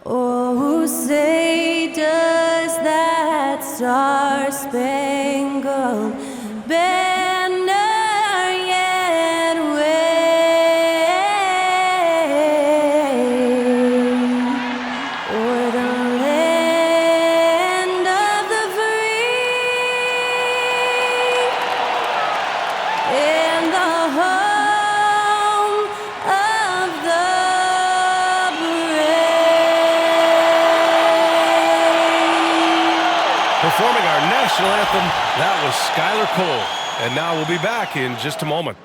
Oh, say does that star-spangled banner yet wave o'er the land of the free and the home of the Performing our national anthem, that was Skylar Cole. And now we'll be back in just a moment.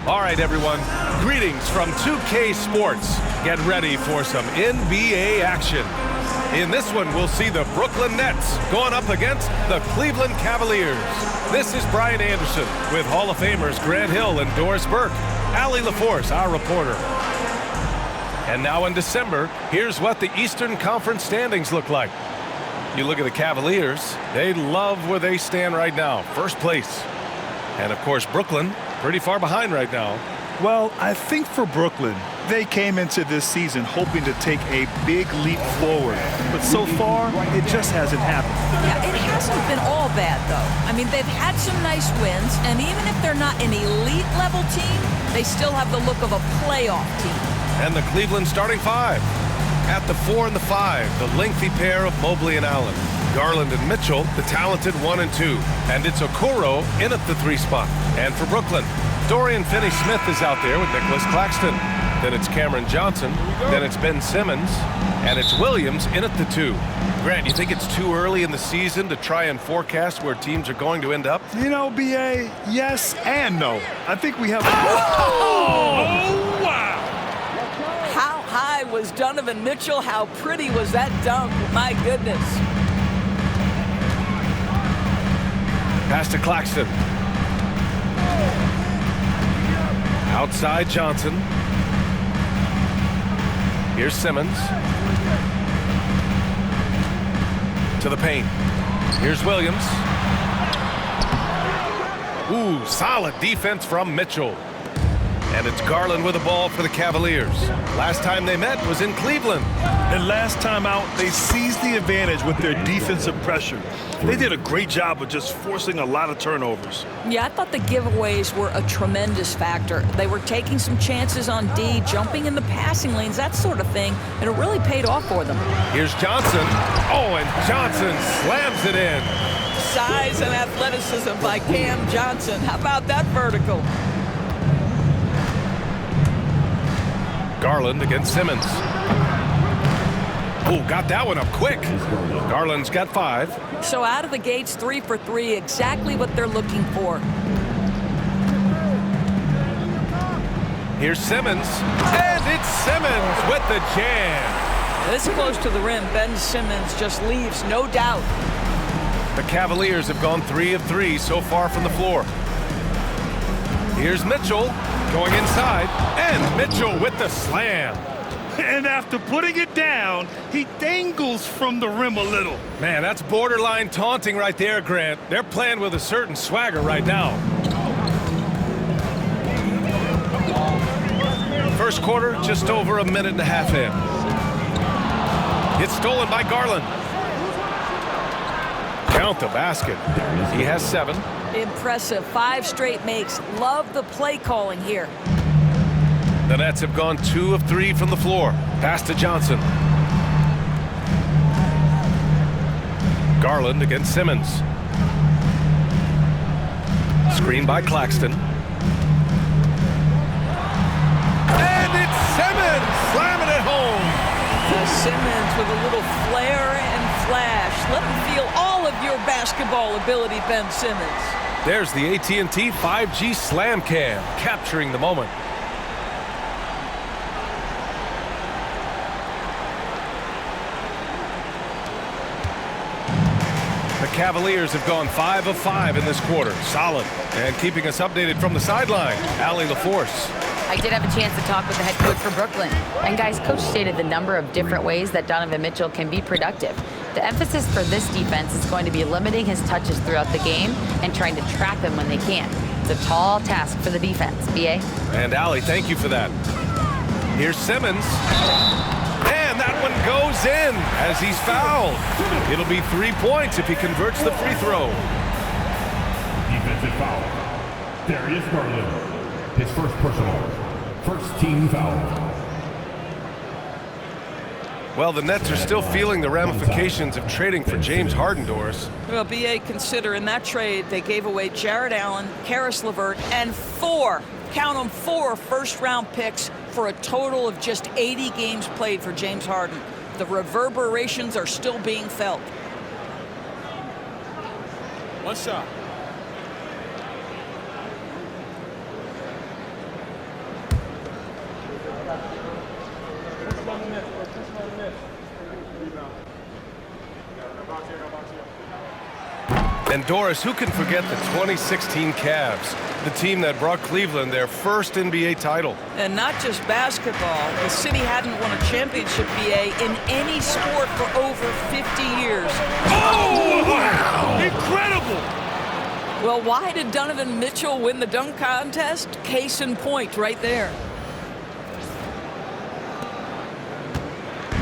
All right, everyone. Greetings from 2K Sports. Get ready for some NBA action. In this one, we'll see the Brooklyn Nets going up against the Cleveland Cavaliers. This is Brian Anderson with Hall of Famers Grant Hill and Doris Burke. Allie LaForce, our reporter. And now in December, here's what the Eastern Conference standings look like. You look at the Cavaliers, they love where they stand right now, first place. And of course, Brooklyn, pretty far behind right now. Well, I think for Brooklyn, they came into this season hoping to take a big leap forward. But so far, it just hasn't happened. Yeah, it hasn't been all bad, though. I mean, they've had some nice wins, and even if they're not an elite-level team, they still have the look of a playoff team. And the Cleveland starting five. At the 4 and the 5, the lengthy pair of Mobley and Allen. Garland and Mitchell, the talented 1 and 2. And it's Okoro in at the 3 spot. And for Brooklyn, Dorian Finney-Smith is out there with Nicholas Claxton. Then it's Cameron Johnson. Then it's Ben Simmons. And it's Williams in at the 2. Grant, you think it's too early in the season to try and forecast where teams are going to end up? You know, B.A., yes and no. I think we have a... Oh, wow! How high was Donovan Mitchell? How pretty was that dunk? My goodness. Pass to Claxton. Outside Johnson. Here's Simmons. To the paint. Here's Williams. Ooh, solid defense from Mitchell. And it's Garland with the ball for the Cavaliers. Last time they met was in Cleveland. And last time out, they seized the advantage with their defensive pressure. They did a great job of just forcing a lot of turnovers. Yeah, I thought the giveaways were a tremendous factor. They were taking some chances on D, jumping in the passing lanes, that sort of thing, and it really paid off for them. Here's Johnson. Oh, and Johnson slams it in. Size and athleticism by Cam Johnson. How about that vertical? Garland against Simmons. Oh, got that one up quick. Garland's got 5. So out of the gates, 3 for 3, exactly what they're looking for. Here's Simmons, and it's Simmons with the jam. This close to the rim, Ben Simmons just leaves, no doubt. The Cavaliers have gone 3 of 3 so far from the floor. Here's Mitchell going inside, and Mitchell with the slam. And after putting it down, he dangles from the rim a little. Man, that's borderline taunting right there, Grant. They're playing with a certain swagger right now. First quarter, just over a minute and a half in. It's stolen by Garland. count the basket. He has 7. Impressive. 5 straight makes. Love the play calling here. The Nets have gone 2 of 3 from the floor. Pass to Johnson. Garland against Simmons. Screen by Claxton. And it's Simmons slamming it home. Simmons with a little flair and flash. Let him feel all of your basketball ability, Ben Simmons. There's the AT&T 5G Slam Cam, capturing the moment. The Cavaliers have gone 5 of 5 in this quarter. Solid. And keeping us updated from the sideline, Allie LaForce. I did have a chance to talk with the head coach for Brooklyn. And guys, coach stated the number of different ways that Donovan Mitchell can be productive. The emphasis for this defense is going to be limiting his touches throughout the game and trying to trap him when they can. It's a tall task for the defense. BA? And Allie, thank you for that. Here's Simmons. And that one goes in as he's fouled. It'll be 3 points if he converts the free throw. Defensive foul. Darius Garland. His first personal. First team foul. Well, the Nets are still feeling the ramifications of trading for James Harden, Doris. Well, BA, consider in that trade they gave away Jared Allen, Karis LeVert, and 4, count them, 4 first-round picks for a total of just 80 games played for James Harden. The reverberations are still being felt. One shot. And Doris, who can forget the 2016 Cavs, the team that brought Cleveland their first NBA title? And not just basketball. The city hadn't won a championship, BA, in any sport for over 50 years. Oh, wow! Incredible! Well, why did Donovan Mitchell win the dunk contest? Case in point right there.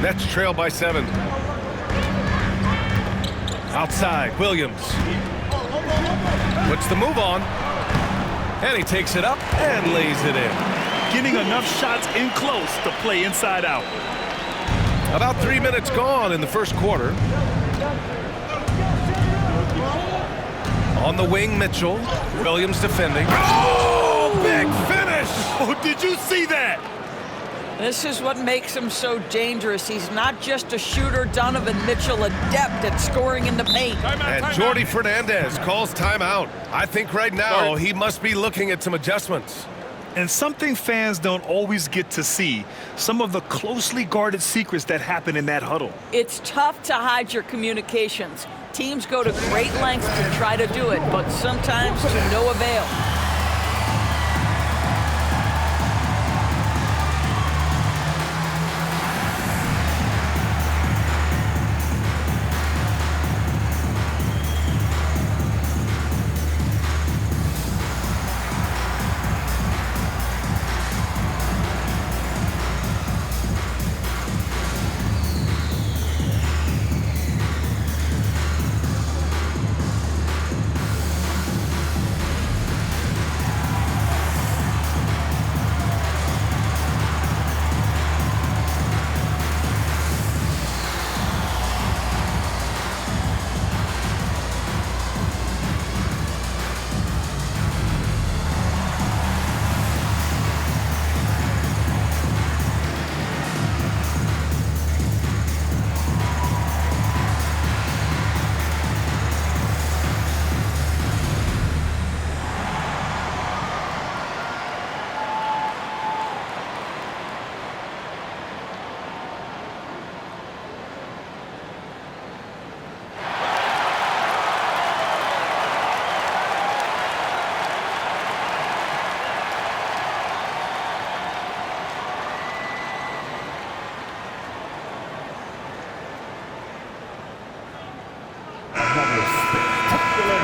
Nets trail by 7. Outside, Williams. Puts the move on. And he takes it up and lays it in. Getting enough shots in close to play inside out. About 3 minutes gone in the first quarter. On the wing, Mitchell. Williams defending. Oh, big finish! Oh, did you see that? This is what makes him so dangerous. He's not just a shooter. Donovan Mitchell, adept at scoring in the paint. And Jordi Fernandez calls timeout. I think right now he must be looking at some adjustments. And something fans don't always get to see, some of the closely guarded secrets that happen in that huddle. It's tough to hide your communications. Teams go to great lengths to try to do it, but sometimes to no avail.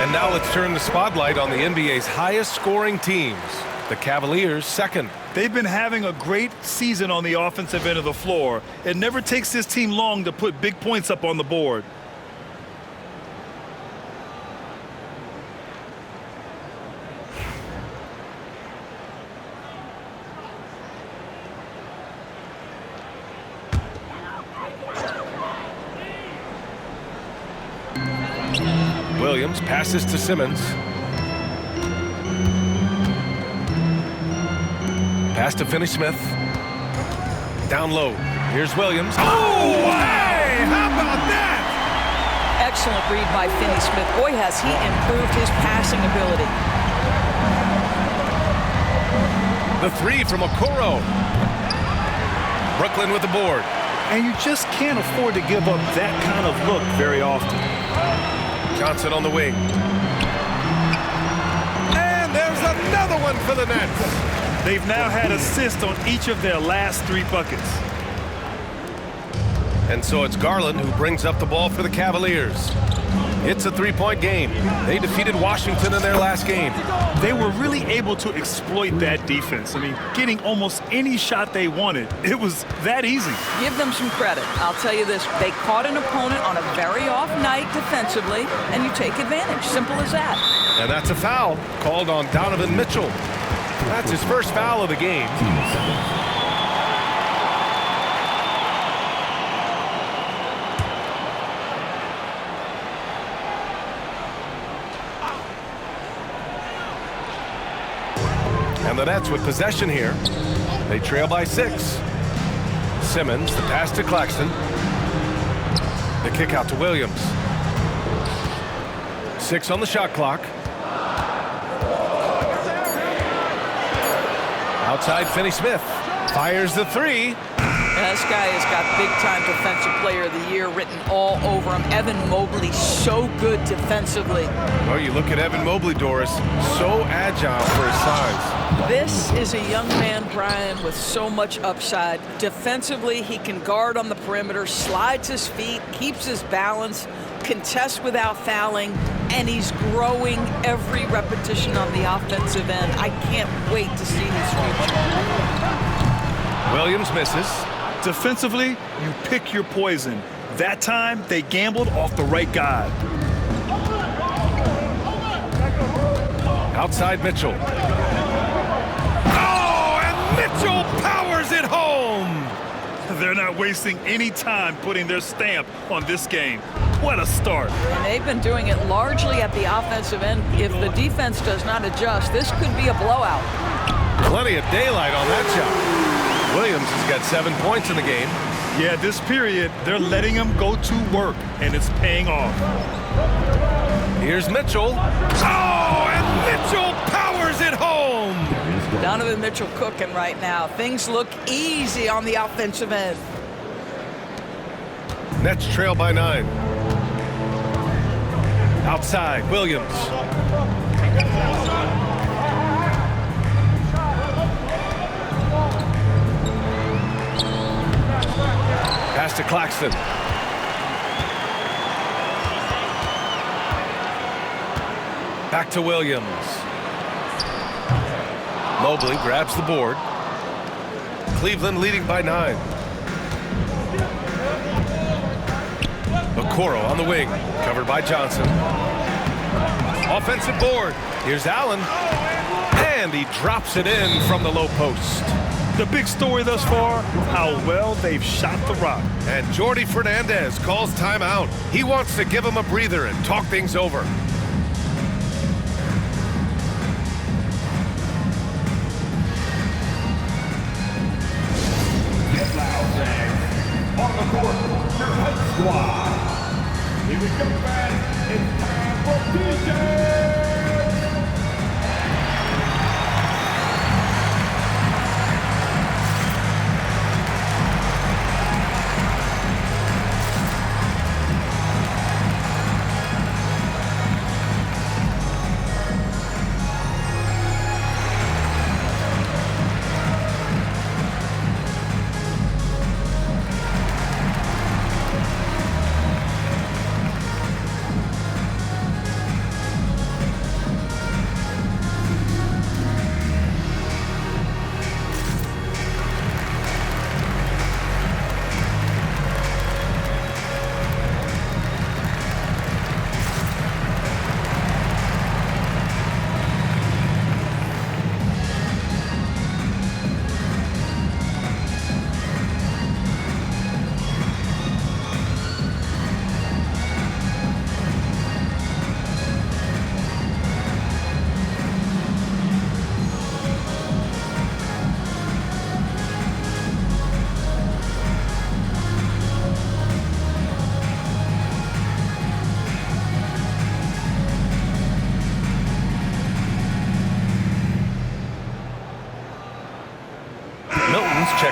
And now let's turn the spotlight on the NBA's highest scoring teams. The Cavaliers second. They've been having a great season on the offensive end of the floor. It never takes this team long to put big points up on the board. Williams passes to Simmons. Pass to Finney-Smith. Down low. Here's Williams. Oh, hey! How about that? Excellent read by Finney-Smith. Boy, has he improved his passing ability. The three from Okoro. Brooklyn with the board. And you just can't afford to give up that kind of look very often. Johnson on the wing. And there's another one for the Nets. They've now had assists on each of their last 3 buckets. And so it's Garland who brings up the ball for the Cavaliers. It's a 3-point game. They defeated Washington in their last game. They were really able to exploit that defense. I mean, getting almost any shot they wanted. It was that easy. Give them some credit. I'll tell you this. They caught an opponent on a very off night defensively, and you take advantage. Simple as that. And that's a foul called on Donovan Mitchell. That's his first foul of the game. And the Nets with possession here. They trail by 6. Simmons, the pass to Claxton. The kick out to Williams. 6 on the shot clock. Outside, Finney-Smith fires the 3. This guy has got big-time Defensive Player of the Year written all over him. Evan Mobley, so good defensively. Oh, you look at Evan Mobley, Doris, so agile for his size. This is a young man, Brian, with so much upside. Defensively, he can guard on the perimeter, slides his feet, keeps his balance, contests without fouling, and he's growing every repetition on the offensive end. I can't wait to see his future. Williams misses. Defensively, you pick your poison. That time, they gambled off the right guy. Outside Mitchell. Oh, and Mitchell powers it home. They're not wasting any time putting their stamp on this game. What a start. And they've been doing it largely at the offensive end. If the defense does not adjust, this could be a blowout. Plenty of daylight on that shot. Williams has got 7 points in the game. Yeah, this period, they're letting him go to work, and it's paying off. Here's Mitchell. Oh, and Mitchell powers it home. Donovan Mitchell cooking right now. Things look easy on the offensive end. Nets trail by 9. Outside, Williams. Pass to Claxton. Back to Williams. Mobley grabs the board. Cleveland leading by 9. Okoro on the wing, covered by Johnson. Offensive board. Here's Allen. And he drops it in from the low post. The big story thus far, how well they've shot the rock. And Jordi Fernandez calls timeout. He wants to give him a breather and talk things over. On the court, your HUD squad. Here we go, fans. It's time for DJ.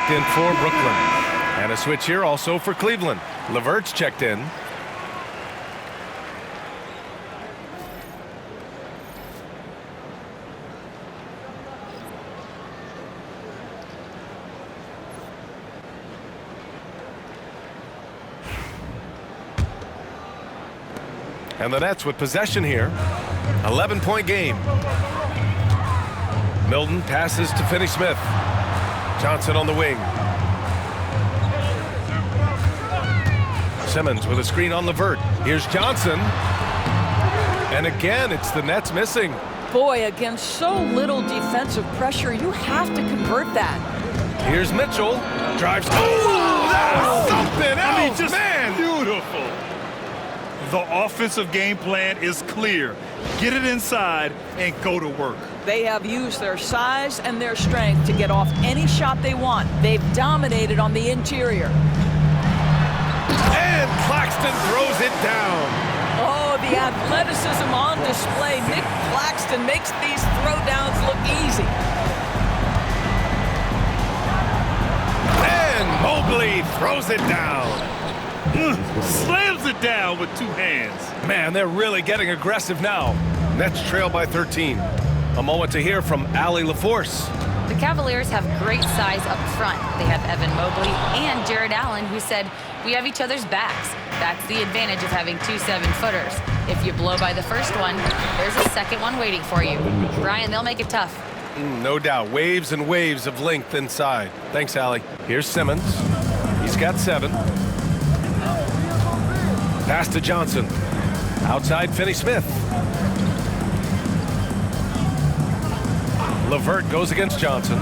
checked in for Brooklyn. And a switch here also for Cleveland. Levert's checked in. And the Nets with possession here. 11-point game. Milton passes to Finney-Smith. Johnson on the wing. Simmons with a screen on Levert. Here's Johnson. And again, it's the Nets missing. Boy, against so little defensive pressure, you have to convert that. Here's Mitchell. Drives. Oh, that's something else, I mean, just man. beautiful. The offensive game plan is clear. Get it inside and go to work. They have used their size and their strength to get off any shot they want. They've dominated on the interior. And Claxton throws it down. Oh, the athleticism on display. Nick Claxton makes these throwdowns look easy. And Mobley throws it down. Slams it down with two hands. Man, they're really getting aggressive now. Nets trail by 13. A moment to hear from Allie LaForce. The Cavaliers have great size up front. They have Evan Mobley and Jared Allen, who said, "We have each other's backs." That's the advantage of having two 7-footers. If you blow by the first one, there's a second one waiting for you. Brian, they'll make it tough. No doubt. Waves and waves of length inside. Thanks, Allie. Here's Simmons. He's got 7. Pass to Johnson. Outside Finney-Smith. Levert goes against Johnson.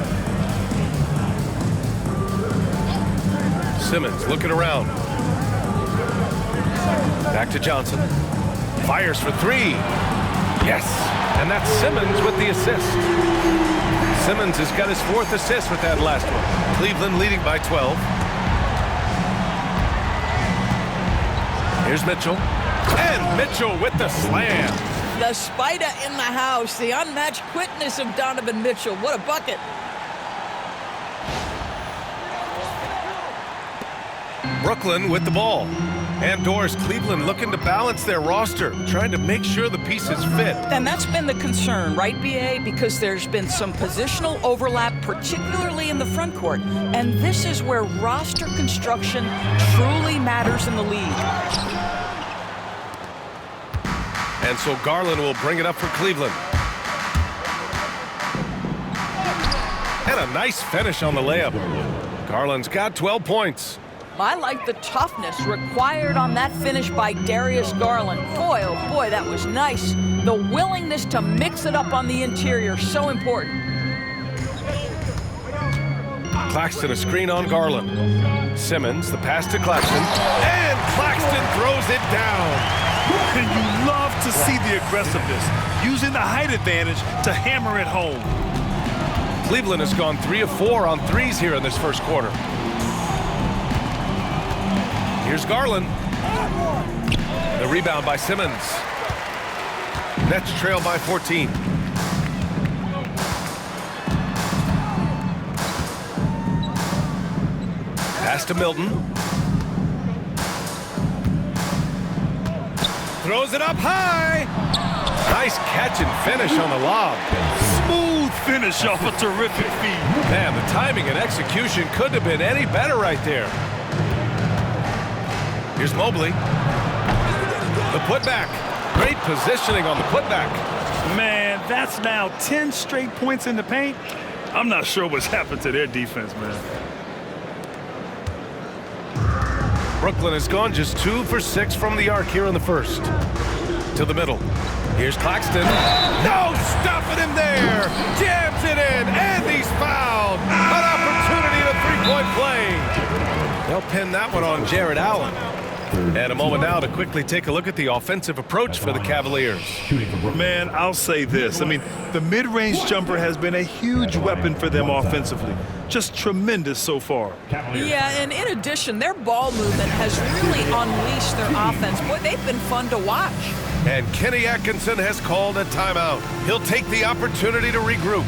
Simmons looking around. Back to Johnson. Fires for 3. Yes. And that's Simmons with the assist. Simmons has got his 4th assist with that last one. Cleveland leading by 12. Here's Mitchell. And Mitchell with the slam. The spider in the house. The unmatched quickness of Donovan Mitchell. What a bucket. Brooklyn with the ball. And Doris, Cleveland looking to balance their roster, trying to make sure the pieces fit. And that's been the concern, right, BA? Because there's been some positional overlap, particularly in the front court. And this is where roster construction truly matters in the league. And so Garland will bring it up for Cleveland. And a nice finish on the layup. Garland's got 12 points. I like the toughness required on that finish by Darius Garland. Boy, oh boy, that was nice. The willingness to mix it up on the interior, so important. Claxton a screen on Garland. Simmons, the pass to Claxton. And Claxton throws it down. And you love to see the aggressiveness, using the height advantage to hammer it home. Cleveland has gone 3 of 4 on threes here in this first quarter. Here's Garland. The rebound by Simmons. Nets trail by 14. Pass to Milton. Throws it up high. Nice catch and finish on the lob. Smooth finish off a terrific feed. Man, the timing and execution couldn't have been any better right there. Here's Mobley. The putback. Great positioning on the putback. Man, that's now 10 straight points in the paint. I'm not sure what's happened to their defense, man. Brooklyn has gone just 2 for 6 from the arc here in the first. To the middle. Here's Claxton. No, stopping him there. Jams it in, and he's fouled. An opportunity to 3-point play. They'll pin that one on Jared Allen. And a moment now to quickly take a look at the offensive approach for the Cavaliers. Man, I'll say this. I mean, the mid-range jumper has been a huge weapon for them offensively. Just tremendous so far. Yeah, and in addition, their ball movement has really unleashed their offense. Boy, they've been fun to watch. And Kenny Atkinson has called a timeout. He'll take the opportunity to regroup.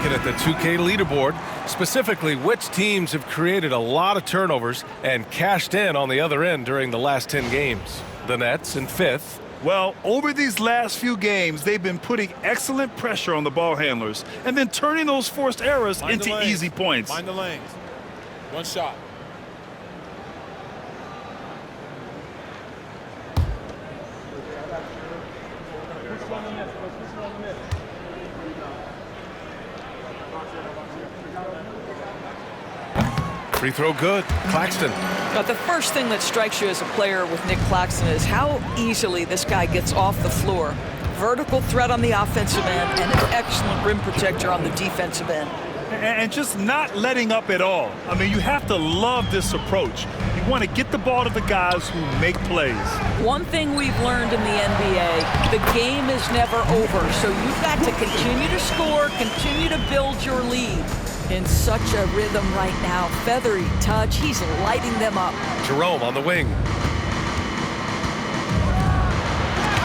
looking at the 2K leaderboard, specifically which teams have created a lot of turnovers and cashed in on the other end during the last 10 games. The Nets in 5th. Well, over these last few games, they've been putting excellent pressure on the ball handlers and then turning those forced errors into easy points. Find the lanes. One shot. Free throw good. Claxton. But the first thing that strikes you as a player with Nick Claxton is how easily this guy gets off the floor. Vertical threat on the offensive end and an excellent rim protector on the defensive end. And just not letting up at all. I mean, you have to love this approach. You want to get the ball to the guys who make plays. One thing we've learned in the NBA, the game is never over. So you've got to continue to score, continue to build your lead. In such a rhythm right now, feathery touch, he's lighting them up. Jerome on the wing.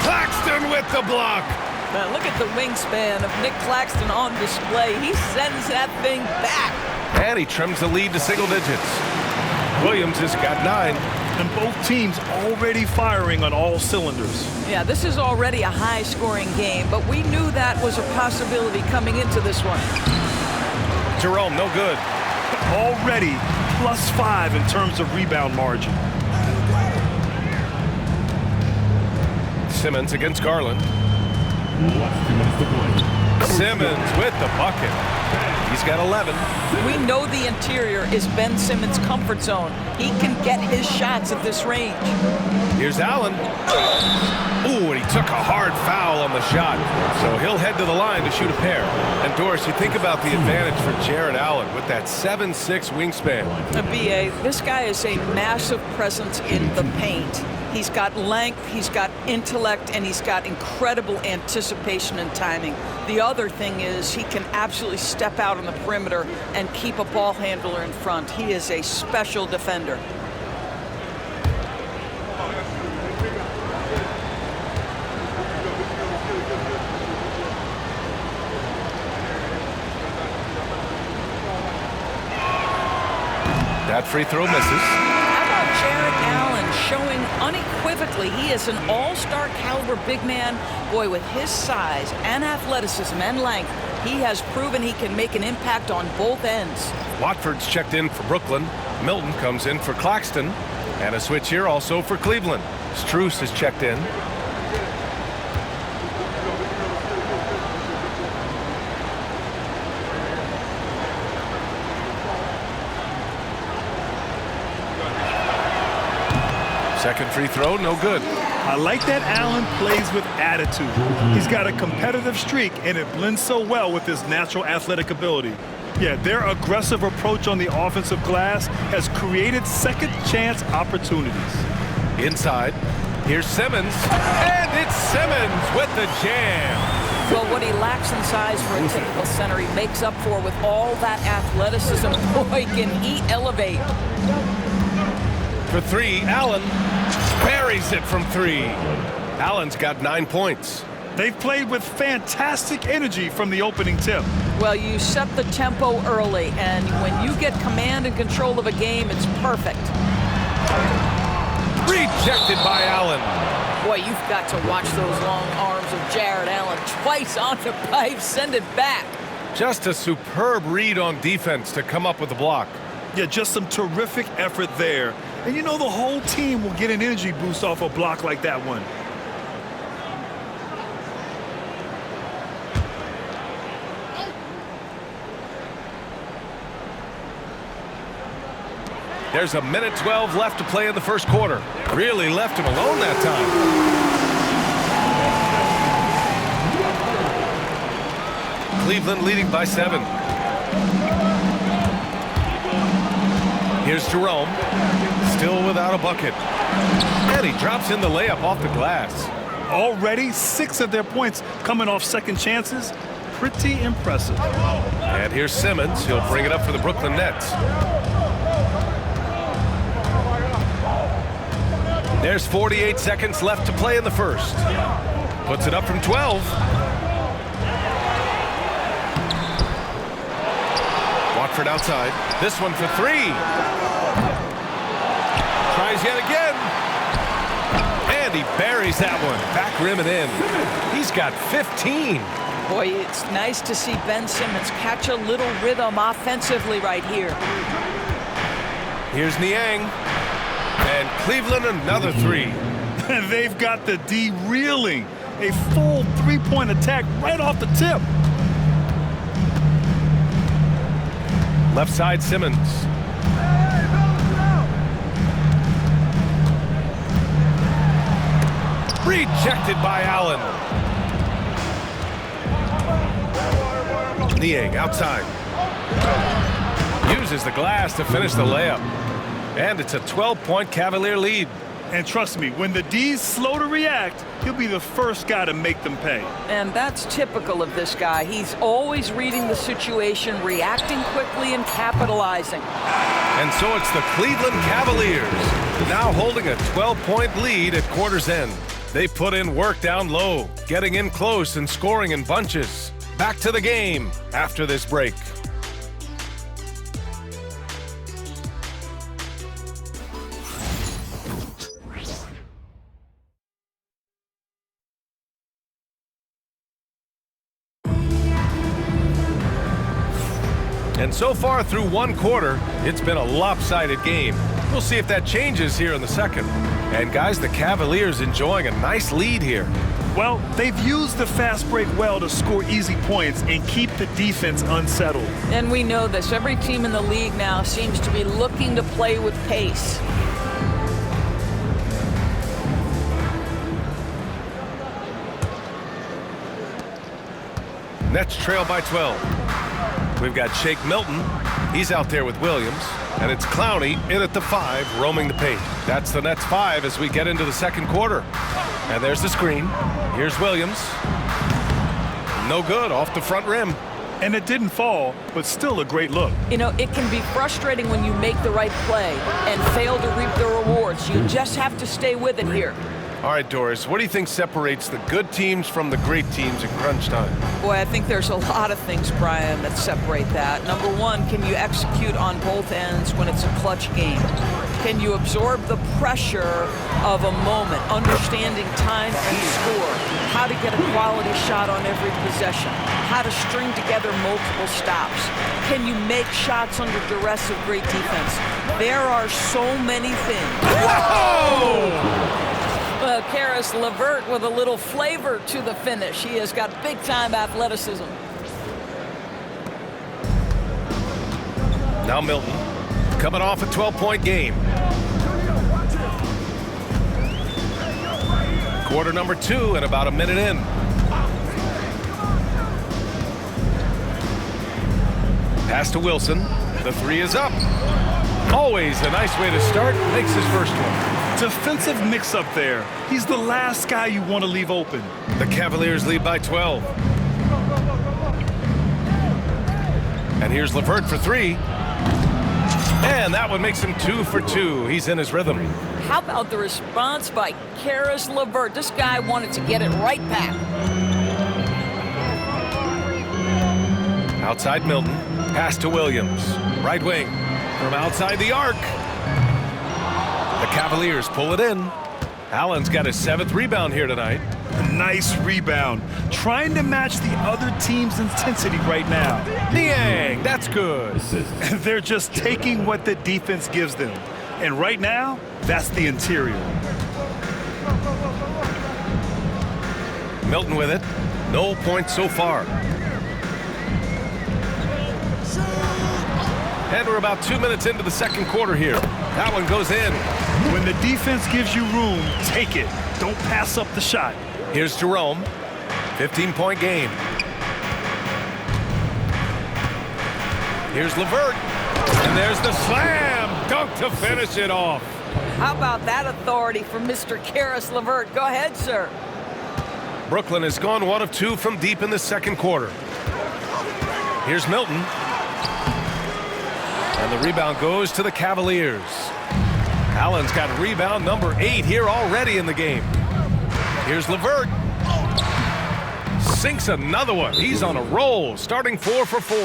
Claxton with the block. Now look at the wingspan of Nick Claxton on display. He sends that thing back. And he trims the lead to single digits. Williams has got 9. And both teams already firing on all cylinders. Yeah, this is already a high-scoring game, but we knew that was a possibility coming into this one. Jerome, no good. Already +5 in terms of rebound margin. Simmons against Garland. Simmons with the bucket. He's got 11. We know the interior is Ben Simmons' comfort zone. He can get his shots at this range. Here's Allen. Ooh, and he took a hard foul on the shot. So he'll head to the line to shoot a pair. And Doris, you think about the advantage for Jared Allen with that 7'6" wingspan. B.A., this guy is a massive presence in the paint. He's got length, he's got intellect, and he's got incredible anticipation and timing. The other thing is he can absolutely step out on the perimeter and keep a ball handler in front. He is a special defender. That free throw misses. How about Jared Allen showing unequivocally he is an all-star caliber big man? Boy, with his size and athleticism and length, he has proven he can make an impact on both ends. Watford's checked in for Brooklyn. Milton comes in for Claxton. And a switch here also for Cleveland. Strus is checked in. Second free throw, no good. I like that Allen plays with attitude. He's got a competitive streak, and it blends so well with his natural athletic ability. Yeah, their aggressive approach on the offensive glass has created second chance opportunities. Inside, here's Simmons, and it's Simmons with the jam. Well, what he lacks in size for a typical center, he makes up for with all that athleticism. Boy, can he elevate. For 3, Allen buries it from 3. Allen's got 9 points. They've played with fantastic energy from the opening tip. Well, you set the tempo early, and when you get command and control of a game, it's perfect. Rejected by Allen. Boy, you've got to watch those long arms of Jared Allen. Twice on the pipe, send it back. Just a superb read on defense to come up with the block. Yeah, just some terrific effort there. And you know the whole team will get an energy boost off a block like that one. There's a minute 12 left to play in the first quarter. Really left him alone that time. Cleveland leading by 7. Here's Jerome, still without a bucket. And he drops in the layup off the glass. Already 6 of their points coming off second chances. Pretty impressive. And here's Simmons. He'll bring it up for the Brooklyn Nets. There's 48 seconds left to play in the first. Puts it up from 12. Horford outside. This one for three. Tries yet again. And he buries that one. Back rim and in. He's got 15. Boy, it's nice to see Ben Simmons catch a little rhythm offensively right here. Here's Niang. And Cleveland another three. They've got the D reeling. A full three-point attack right off the tip. Left side Simmons. Rejected by Allen. Niang outside. Uses the glass to finish the layup. And it's a 12-point Cavalier lead. And trust me, when the D's slow to react, he'll be the first guy to make them pay. And that's typical of this guy. He's always reading the situation, reacting quickly, and capitalizing. And so it's the Cleveland Cavaliers, now holding a 12-point lead at quarter's end. They put in work down low, getting in close and scoring in bunches. Back to the game after this break. And so far through one quarter, it's been a lopsided game. We'll see if that changes here in the second. And guys, the Cavaliers enjoying a nice lead here. Well, they've used the fast break well to score easy points and keep the defense unsettled. And we know this. Every team in the league now seems to be looking to play with pace. Nets trail by 12. We've got Shake Milton. He's out there with Williams. And it's Clowney in at the 5, roaming the paint. That's the Nets 5 as we get into the second quarter. And there's the screen. Here's Williams. No good, off the front rim. And it didn't fall, but still a great look. You know, it can be frustrating when you make the right play and fail to reap the rewards. You just have to stay with it here. All right, Doris, what do you think separates the good teams from the great teams in crunch time? Boy, I think there's a lot of things, Brian, that separate that. Number one, can you execute on both ends when it's a clutch game? Can you absorb the pressure of a moment, understanding time and score, how to get a quality shot on every possession, how to string together multiple stops? Can you make shots under duress of great defense? There are so many things. Whoa! Caris LeVert with a little flavor to the finish. He has got big-time athleticism. Now Milton, coming off a 12-point game. Quarter number 2 and about a minute in. Pass to Wilson. The 3 is up. Always a nice way to start. Makes his first one. Defensive mix-up there. He's the last guy you want to leave open. The Cavaliers lead by 12. And here's LeVert for 3. And that one makes him 2 for 2. He's in his rhythm. How about the response by Caris LeVert? This guy wanted to get it right back. Outside Milton. Pass to Williams. Right wing. From outside the arc. The Cavaliers pull it in. Allen's got his 7th rebound here tonight. A nice rebound. Trying to match the other team's intensity right now. Niang, that's good. They're just taking what the defense gives them. And right now, that's the interior. Milton with it. No points so far. And we're about 2 minutes into the second quarter here. That one goes in. When the defense gives you room, take it. Don't pass up the shot. Here's Jerome. 15-point game. Here's LeVert. And there's the slam. Dunk to finish it off. How about that authority from Mr. Caris LeVert? Go ahead, sir. Brooklyn has gone 1 of 2 from deep in the second quarter. Here's Milton. And the rebound goes to the Cavaliers. Allen's got rebound number 8 here already in the game. Here's LeVert. sinks another one. He's on a roll, starting 4 for 4.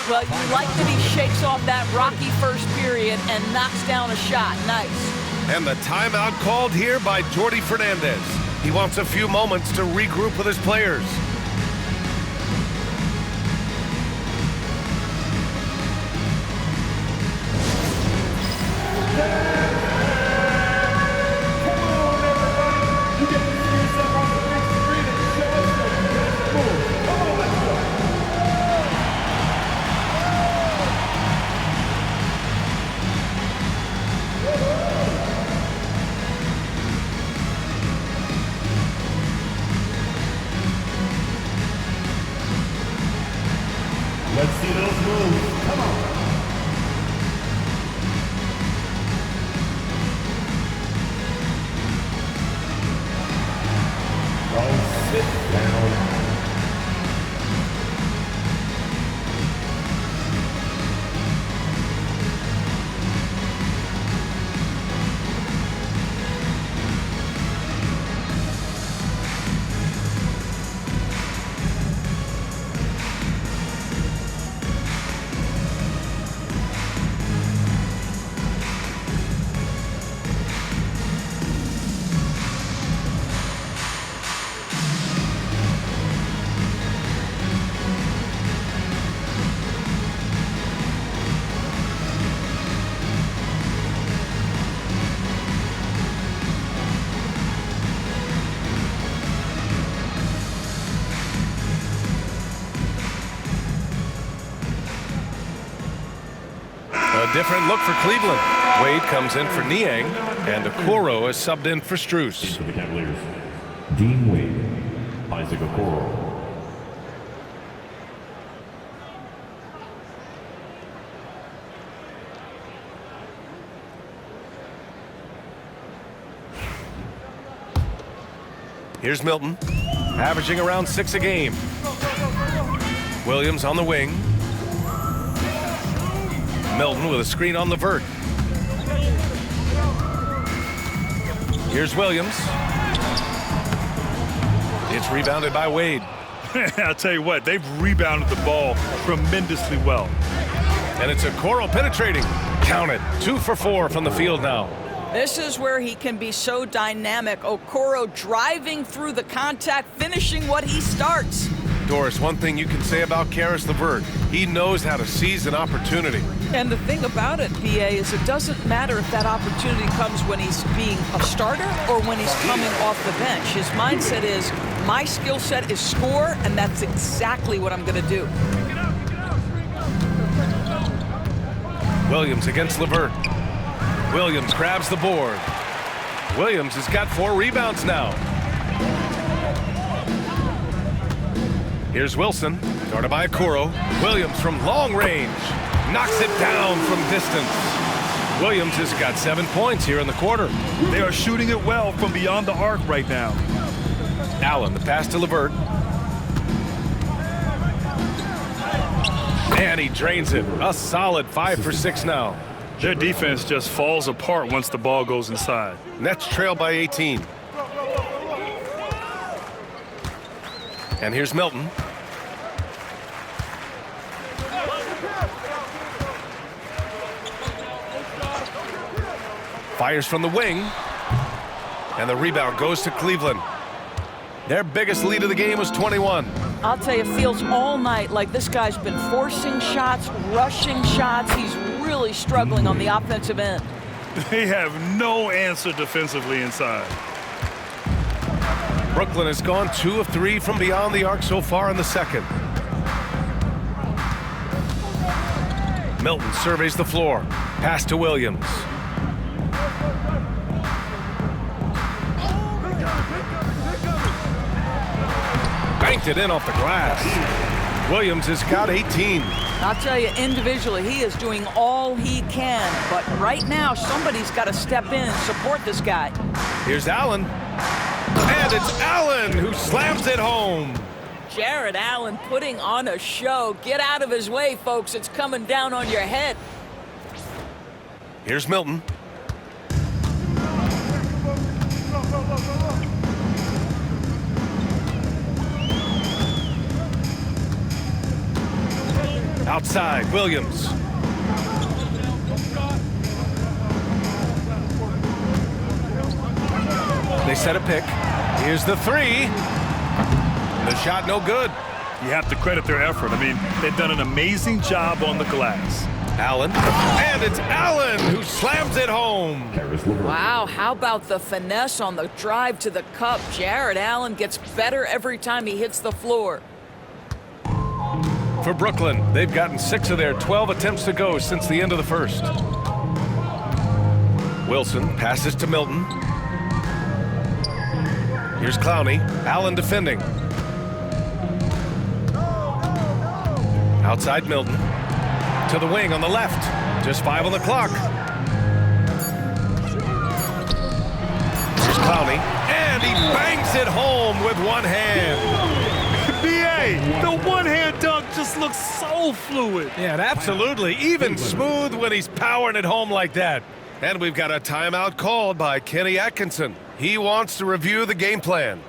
Well, you like that he shakes off that rocky first period and knocks down a shot. Nice. And the timeout called here by Jordi Fernandez. He wants a few moments to regroup with his players. Let's see those moves. Come on. Oh, sit down. A different look for Cleveland. Wade comes in for Niang, and Okoro is subbed in for Strus. For the Cavaliers, Dean Wade, Isaac Okoro. Here's Milton, averaging around 6 a game. Williams on the wing. Milton with a screen on Levert. Here's Williams. It's rebounded by Wade. I'll tell you what, they've rebounded the ball tremendously well. And it's Okoro penetrating. Count it. 2 for 4 from the field now. This is where he can be so dynamic. Okoro driving through the contact, finishing what he starts. Doris, one thing you can say about Caris LeVert, he knows how to seize an opportunity. And the thing about it, PA, is it doesn't matter if that opportunity comes when he's being a starter or when he's coming off the bench. His mindset is, my skill set is score, and that's exactly what I'm going to do. Williams against LeVert. Williams grabs the board. Williams has got 4 rebounds now. Here's Wilson, guarded by Okoro. Williams from long range, knocks it down from distance. Williams has got 7 points here in the quarter. They are shooting it well from beyond the arc right now. Allen, the pass to LeVert. And he drains it. A solid 5 for 6 now. Their defense just falls apart once the ball goes inside. Nets trail by 18. And here's Milton. Fires from the wing. And the rebound goes to Cleveland. Their biggest lead of the game was 21. I'll tell you, it feels all night like this guy's been forcing shots, rushing shots. He's really struggling on the offensive end. They have no answer defensively inside. Brooklyn has gone 2 of 3 from beyond the arc so far in the second. Milton surveys the floor. Pass to Williams. Banked it in off the glass. Williams has got 18. I'll tell you, individually, he is doing all he can. But right now, somebody's got to step in and support this guy. Here's Allen. And it's Allen who slams it home. Jared Allen putting on a show. Get out of his way, folks. It's coming down on your head. Here's Milton. Outside, Williams. They set a pick. Here's the three. The shot no good. You have to credit their effort. I mean, they've done an amazing job on the glass. Allen. And it's Allen who slams it home. Wow, how about the finesse on the drive to the cup? Jared Allen gets better every time he hits the floor. For Brooklyn, they've gotten 6 of their 12 attempts to go since the end of the first. Wilson passes to Milton. Here's Clowney. Allen defending. Outside Milton. To the wing on the left. Just 5 on the clock. Here's Clowney. And he bangs it home with one hand. B.A., the one-hand dunk just looks so fluid. Yeah, absolutely. Even smooth when he's powering it home like that. And we've got a timeout called by Kenny Atkinson. He wants to review the game plan.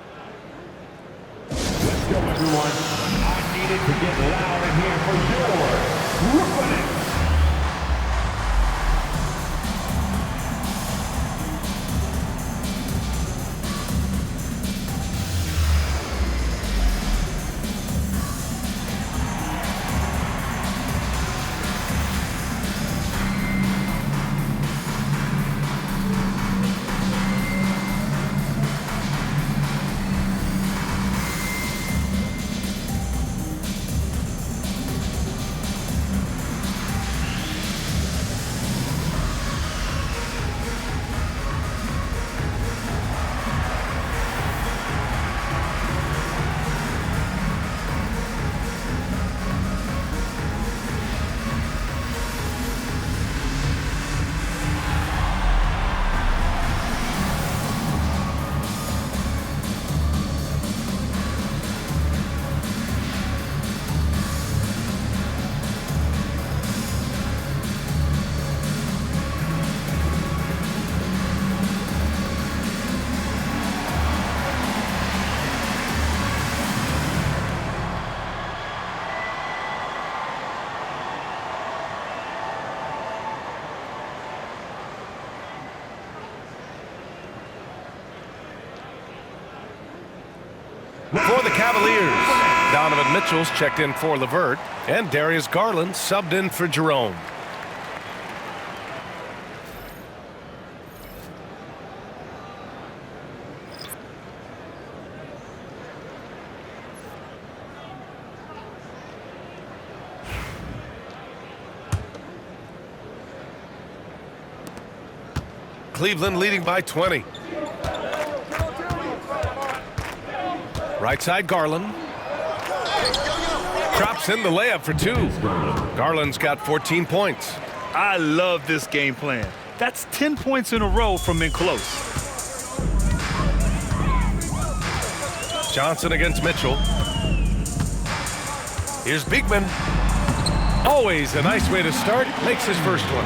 Let's go, everyone. I needed to get loud in here for your Brooklyn Nets. For the Cavaliers, Donovan Mitchell's checked in for LeVert, and Darius Garland subbed in for Jerome. Cleveland leading by 20. Right side, Garland. Drops in the layup for 2. Garland's got 14 points. I love this game plan. That's 10 points in a row from in close. Johnson against Mitchell. Here's Beekman. Always a nice way to start. Makes his first one.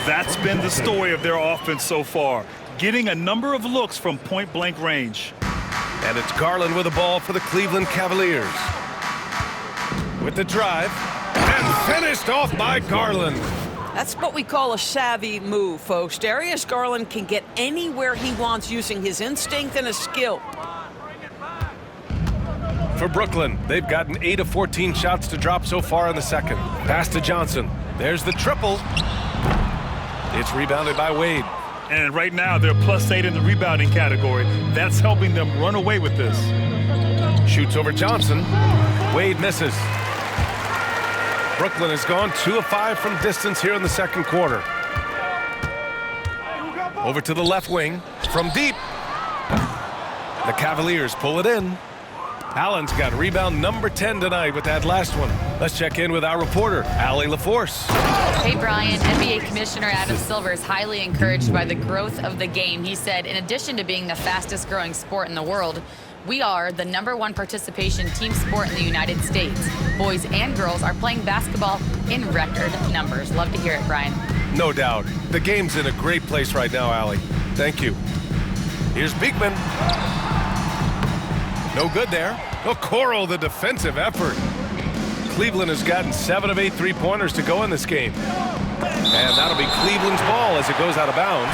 That's been the story of their offense so far. Getting a number of looks from point-blank range. And it's Garland with the ball for the Cleveland Cavaliers. With the drive. And finished off by Garland. That's what we call a savvy move, folks. Darius Garland can get anywhere he wants using his instinct and his skill. For Brooklyn, they've gotten 8 of 14 shots to drop so far in the second. Pass to Johnson. There's the triple. It's rebounded by Wade. And right now, they're +8 in the rebounding category. That's helping them run away with this. Shoots over Johnson. Wade misses. Brooklyn has gone 2 of 5 from distance here in the second quarter. Over to the left wing. From deep. The Cavaliers pull it in. Allen's got rebound number 10 tonight with that last one. Let's check in with our reporter, Allie LaForce. Hey, Brian. NBA Commissioner Adam Silver is highly encouraged by the growth of the game. He said, in addition to being the fastest growing sport in the world, we are the #1 participation team sport in the United States. Boys and girls are playing basketball in record numbers. Love to hear it, Brian. No doubt. The game's in a great place right now, Allie. Thank you. Here's Beekman. No good there. Okoro, the defensive effort. Cleveland has gotten 7 of 8 3-pointers to go in this game. And that'll be Cleveland's ball as it goes out of bounds.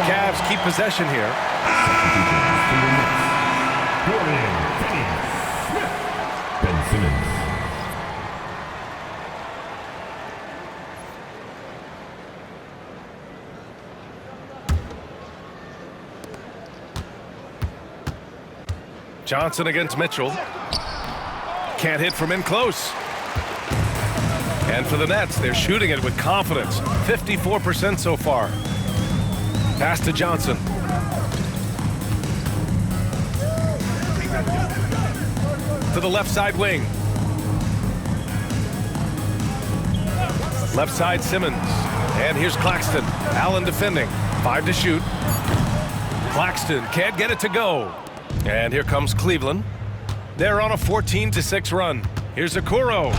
Cavs keep possession here. Ben Simmons. Johnson against Mitchell. Can't hit from in close. And for the Nets, they're shooting it with confidence. 54% so far. Pass to Johnson. To the left side wing. Left side Simmons. And here's Claxton. Allen defending. 5 to shoot. Claxton can't get it to go. And here comes Cleveland. They're on a 14-6 run. Here's Okoro.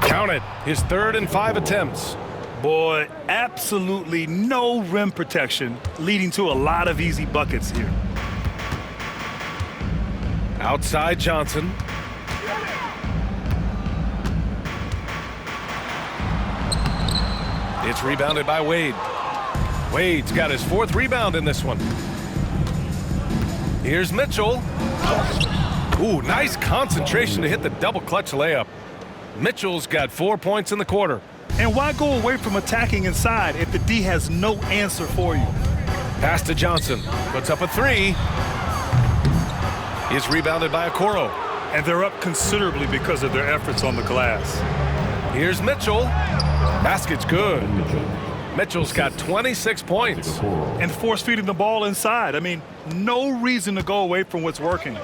Count it. His 3rd and 5 attempts. Boy, absolutely no rim protection, leading to a lot of easy buckets here. Outside Johnson. It's rebounded by Wade. Wade's got his 4th rebound in this one. Here's Mitchell. Ooh, nice concentration to hit the double clutch layup. Mitchell's got 4 points in the quarter. And why go away from attacking inside if the D has no answer for you? Pass to Johnson. Puts up a 3. He's rebounded by Okoro. And they're up considerably because of their efforts on the glass. Here's Mitchell. Basket's good. Mitchell's got 26 points. And force feeding the ball inside. I mean, no reason to go away from what's working.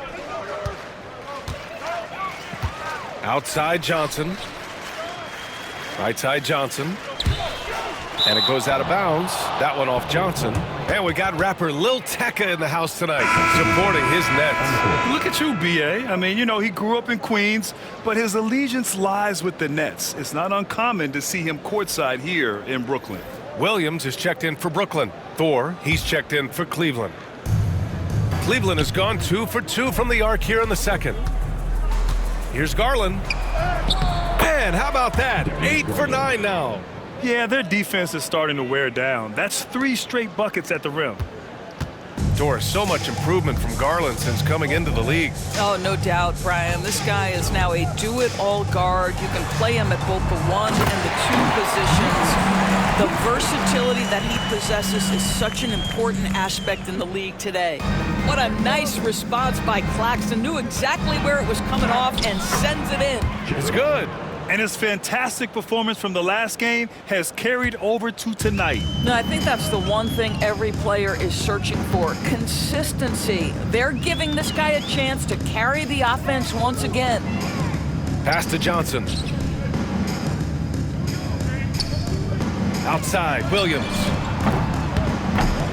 Outside Johnson. Right side Johnson. And it goes out of bounds. That one off Johnson. And we got rapper Lil Tecca in the house tonight, supporting his Nets. Look at you, B.A. I mean, you know, he grew up in Queens, but his allegiance lies with the Nets. It's not uncommon to see him courtside here in Brooklyn. Williams is checked in for Brooklyn. Thor, he's checked in for Cleveland. Cleveland has gone 2 for 2 from the arc here in the second. Here's Garland. And how about that? 8 for 9 now. Yeah, their defense is starting to wear down. That's 3 straight buckets at the rim. Doris, so much improvement from Garland since coming into the league. Oh, no doubt, Brian. This guy is now a do-it-all guard. You can play him at both the 1 and the 2 positions. The versatility that he possesses is such an important aspect in the league today. What a nice response by Claxton. Knew exactly where it was coming off and sends it in. It's good. And his fantastic performance from the last game has carried over to tonight. No, I think that's the one thing every player is searching for. Consistency. They're giving this guy a chance to carry the offense once again. Pass to Johnson. Outside, Williams.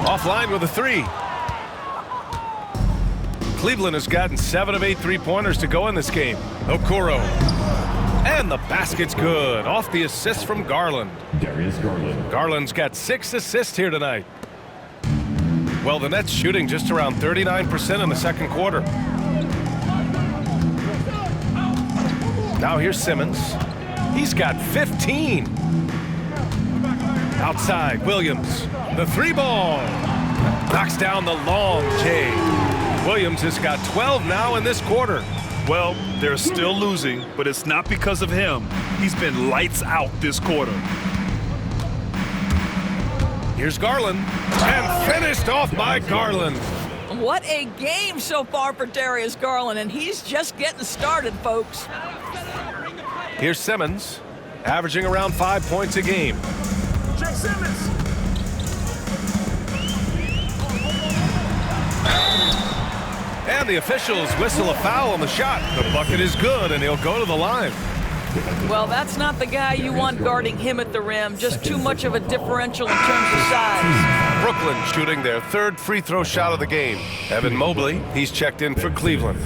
Offline with a 3. Cleveland has gotten 7 of 8 3-pointers to go in this game. Okoro. And the basket's good. Off the assist from Garland. Darius Garland. Garland's got 6 assists here tonight. Well, the Nets shooting just around 39% in the second quarter. Now here's Simmons. He's got 15. Outside, Williams. The 3-ball. Knocks down the long J. Williams has got 12 now in this quarter. Well, they're still losing, but it's not because of him. He's been lights out this quarter. Here's Garland. And finished off by Garland. What a game so far for Darius Garland, and he's just getting started, folks. Here's Simmons, averaging around 5 points a game. Jay Simmons. And the officials whistle a foul on the shot. The bucket is good, and he'll go to the line. Well, that's not the guy you want guarding him at the rim. Just too much of a differential in terms of size. Brooklyn shooting their 3rd free throw shot of the game. Evan Mobley, he's checked in for Cleveland.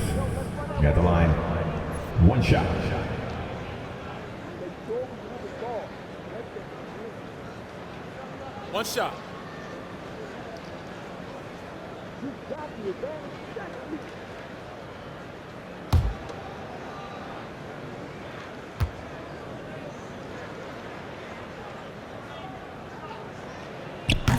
At the line. 1 shot. One shot.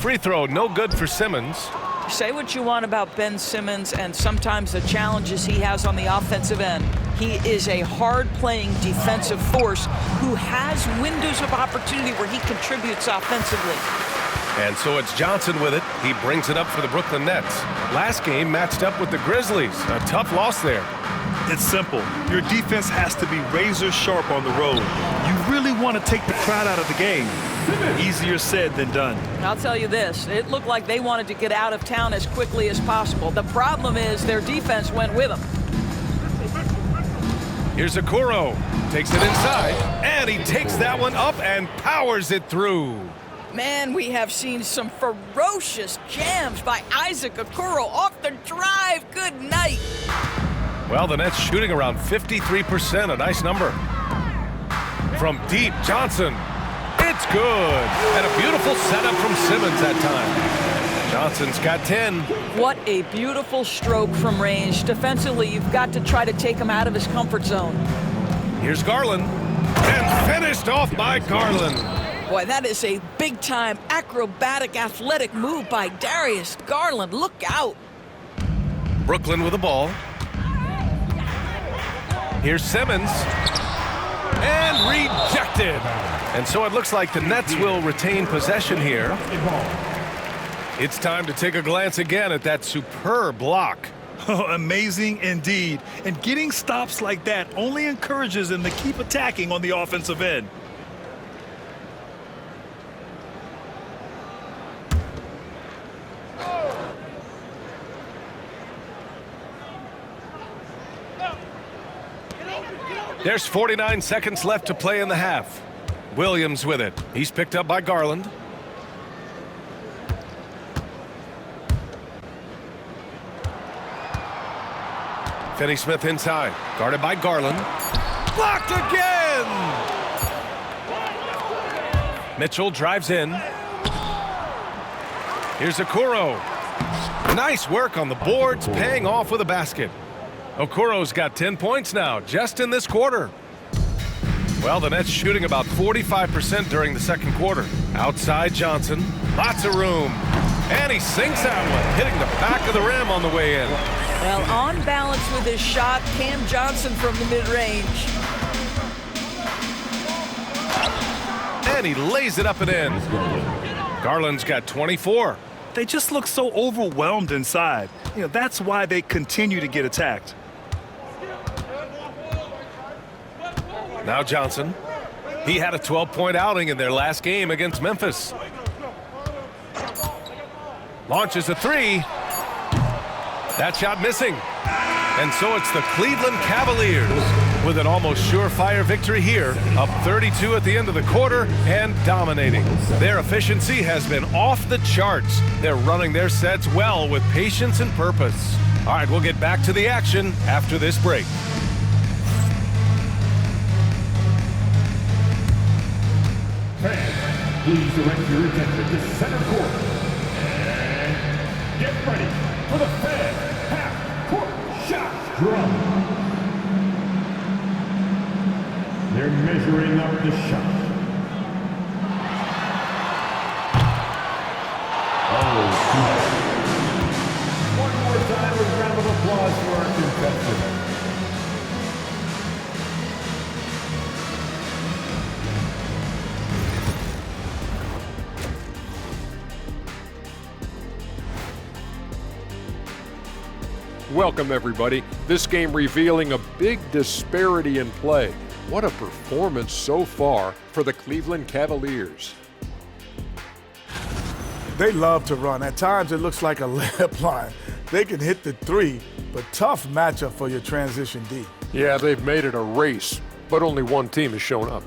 Free throw, no good for Simmons. Say what you want about Ben Simmons and sometimes the challenges he has on the offensive end. He is a hard-playing defensive force who has windows of opportunity where he contributes offensively. And so it's Johnson with it. He brings it up for the Brooklyn Nets. Last game matched up with the Grizzlies. A tough loss there. It's simple. Your defense has to be razor sharp on the road. You really want to take the crowd out of the game. Easier said than done. I'll tell you this, it looked like they wanted to get out of town as quickly as possible. The problem is their defense went with them. Here's Okoro. Takes it inside, and he takes that one up and powers it through. Man, we have seen some ferocious jams by Isaac Okoro off the drive. Good night. Well, the Nets shooting around 53%, a nice number. From deep, Johnson. It's good. And a beautiful setup from Simmons that time. Johnson's got 10. What a beautiful stroke from range. Defensively, you've got to try to take him out of his comfort zone. Here's Garland. And finished off by Garland. Boy, that is a big-time acrobatic athletic move by Darius Garland. Look out. Brooklyn with the ball. Here's Simmons. And rejected. And so it looks like the Nets will retain possession here. It's time to take a glance again at that superb block. Oh, amazing indeed. And getting stops like that only encourages them to keep attacking on the offensive end. There's 49 seconds left to play in the half. Williams with it. He's picked up by Garland. Finney-Smith inside. Guarded by Garland. Blocked again! Mitchell drives in. Here's Okoro. Nice work on the boards, paying off with a basket. Okoro's got 10 points now, just in this quarter. Well, the Nets shooting about 45% during the second quarter. Outside Johnson, lots of room. And he sinks that one, hitting the back of the rim on the way in. Well, on balance with his shot, Cam Johnson from the mid-range. And he lays it up and in. Garland's got 24. They just look so overwhelmed inside. You know, that's why they continue to get attacked. Now Johnson. He had a 12-point outing in their last game against Memphis. Launches a three. That shot missing. And so it's the Cleveland Cavaliers with an almost surefire victory here, up 32 at the end of the quarter and dominating. Their efficiency has been off the charts. They're running their sets well with patience and purpose. All right, we'll get back to the action after this break. Fans, please direct your attention to center court. And get ready for the fan half-court shot drum. They're measuring up the shot. One more time, a round of applause for our contestants. Welcome, everybody. This game revealing a big disparity in play. What a performance so far for the Cleveland Cavaliers. They love to run. At times, it looks like a layup line. They can hit the three, but tough matchup for your transition D. Yeah, they've made it a race, but only one team has shown up.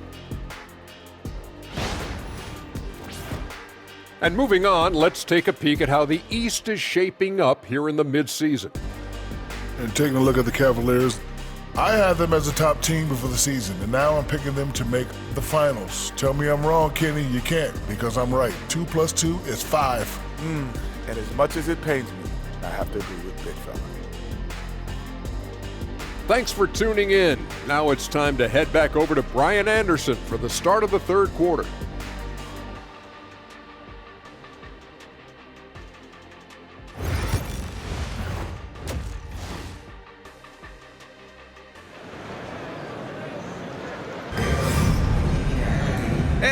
And moving on, let's take a peek at how the East is shaping up here in the midseason. And taking a look at the Cavaliers, I had them as a top team before the season, and now I'm picking them to make the finals. Tell me I'm wrong, Kenny. You can't, because I'm right. 2 + 2 is 5. And as much as it pains me, I have to agree with Big Fella. Thanks for tuning in. Now it's time to head back over to Brian Anderson for the start of the third quarter.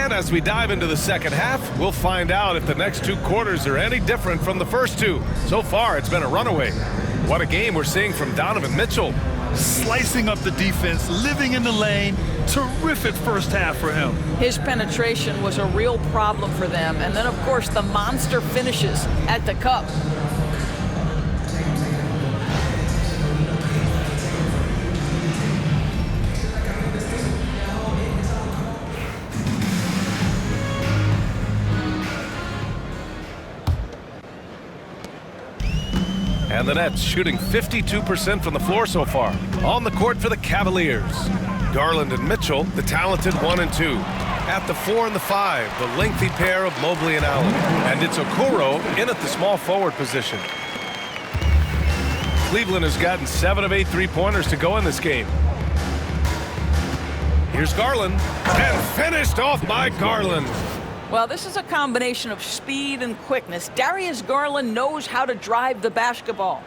And as we dive into the second half, we'll find out if the next 2 quarters are any different from the first 2. So far, it's been a runaway. What a game we're seeing from Donovan Mitchell. Slicing up the defense, living in the lane. Terrific first half for him. His penetration was a real problem for them. And then, of course, the monster finishes at the cup. And the Nets shooting 52% from the floor so far. On the court for the Cavaliers. Garland and Mitchell, the talented 1 and 2. At the 4 and the 5, the lengthy pair of Mobley and Allen. And it's Okoro in at the small forward position. Cleveland has gotten 7 of 8 3-pointers to go in this game. Here's Garland. And finished off by Garland. Well, this is a combination of speed and quickness. Darius Garland knows how to drive the basketball.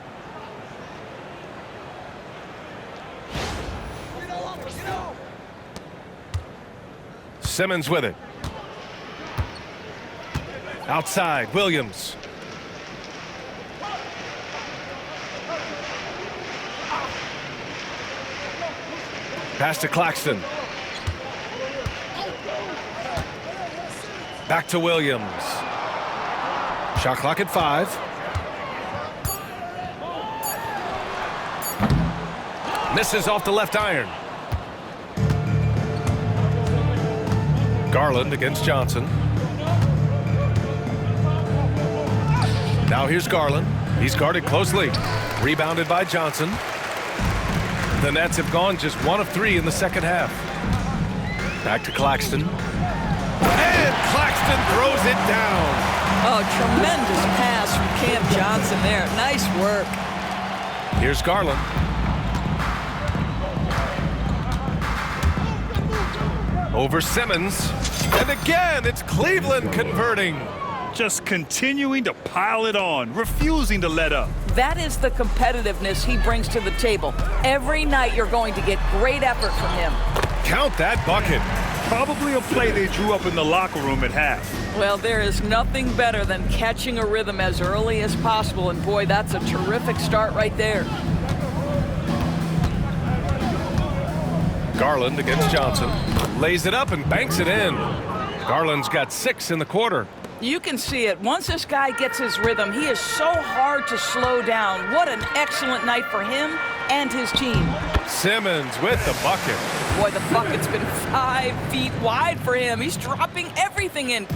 Simmons with it. Outside, Williams. Pass to Claxton. Back to Williams. Shot clock at 5. Misses off the left iron. Garland against Johnson. Now here's Garland. He's guarded closely. Rebounded by Johnson. The Nets have gone just 1 of 3 in the second half. Back to Claxton. And Claxton throws it down. Oh, tremendous pass from Cam Johnson there. Nice work. Here's Garland. Over Simmons. And again, it's Cleveland converting. Just continuing to pile it on, refusing to let up. That is the competitiveness he brings to the table. Every night you're going to get great effort from him. Count that bucket. Probably a play they drew up in the locker room at half. Well, there is nothing better than catching a rhythm as early as possible, and boy, that's a terrific start right there. Garland against Johnson. Lays it up and banks it in. Garland's got 6 in the quarter. You can see it. Once this guy gets his rhythm, he is so hard to slow down. What an excellent night for him and his team. Simmons with the bucket. Boy, the bucket's been 5 feet wide for him. He's dropping everything in.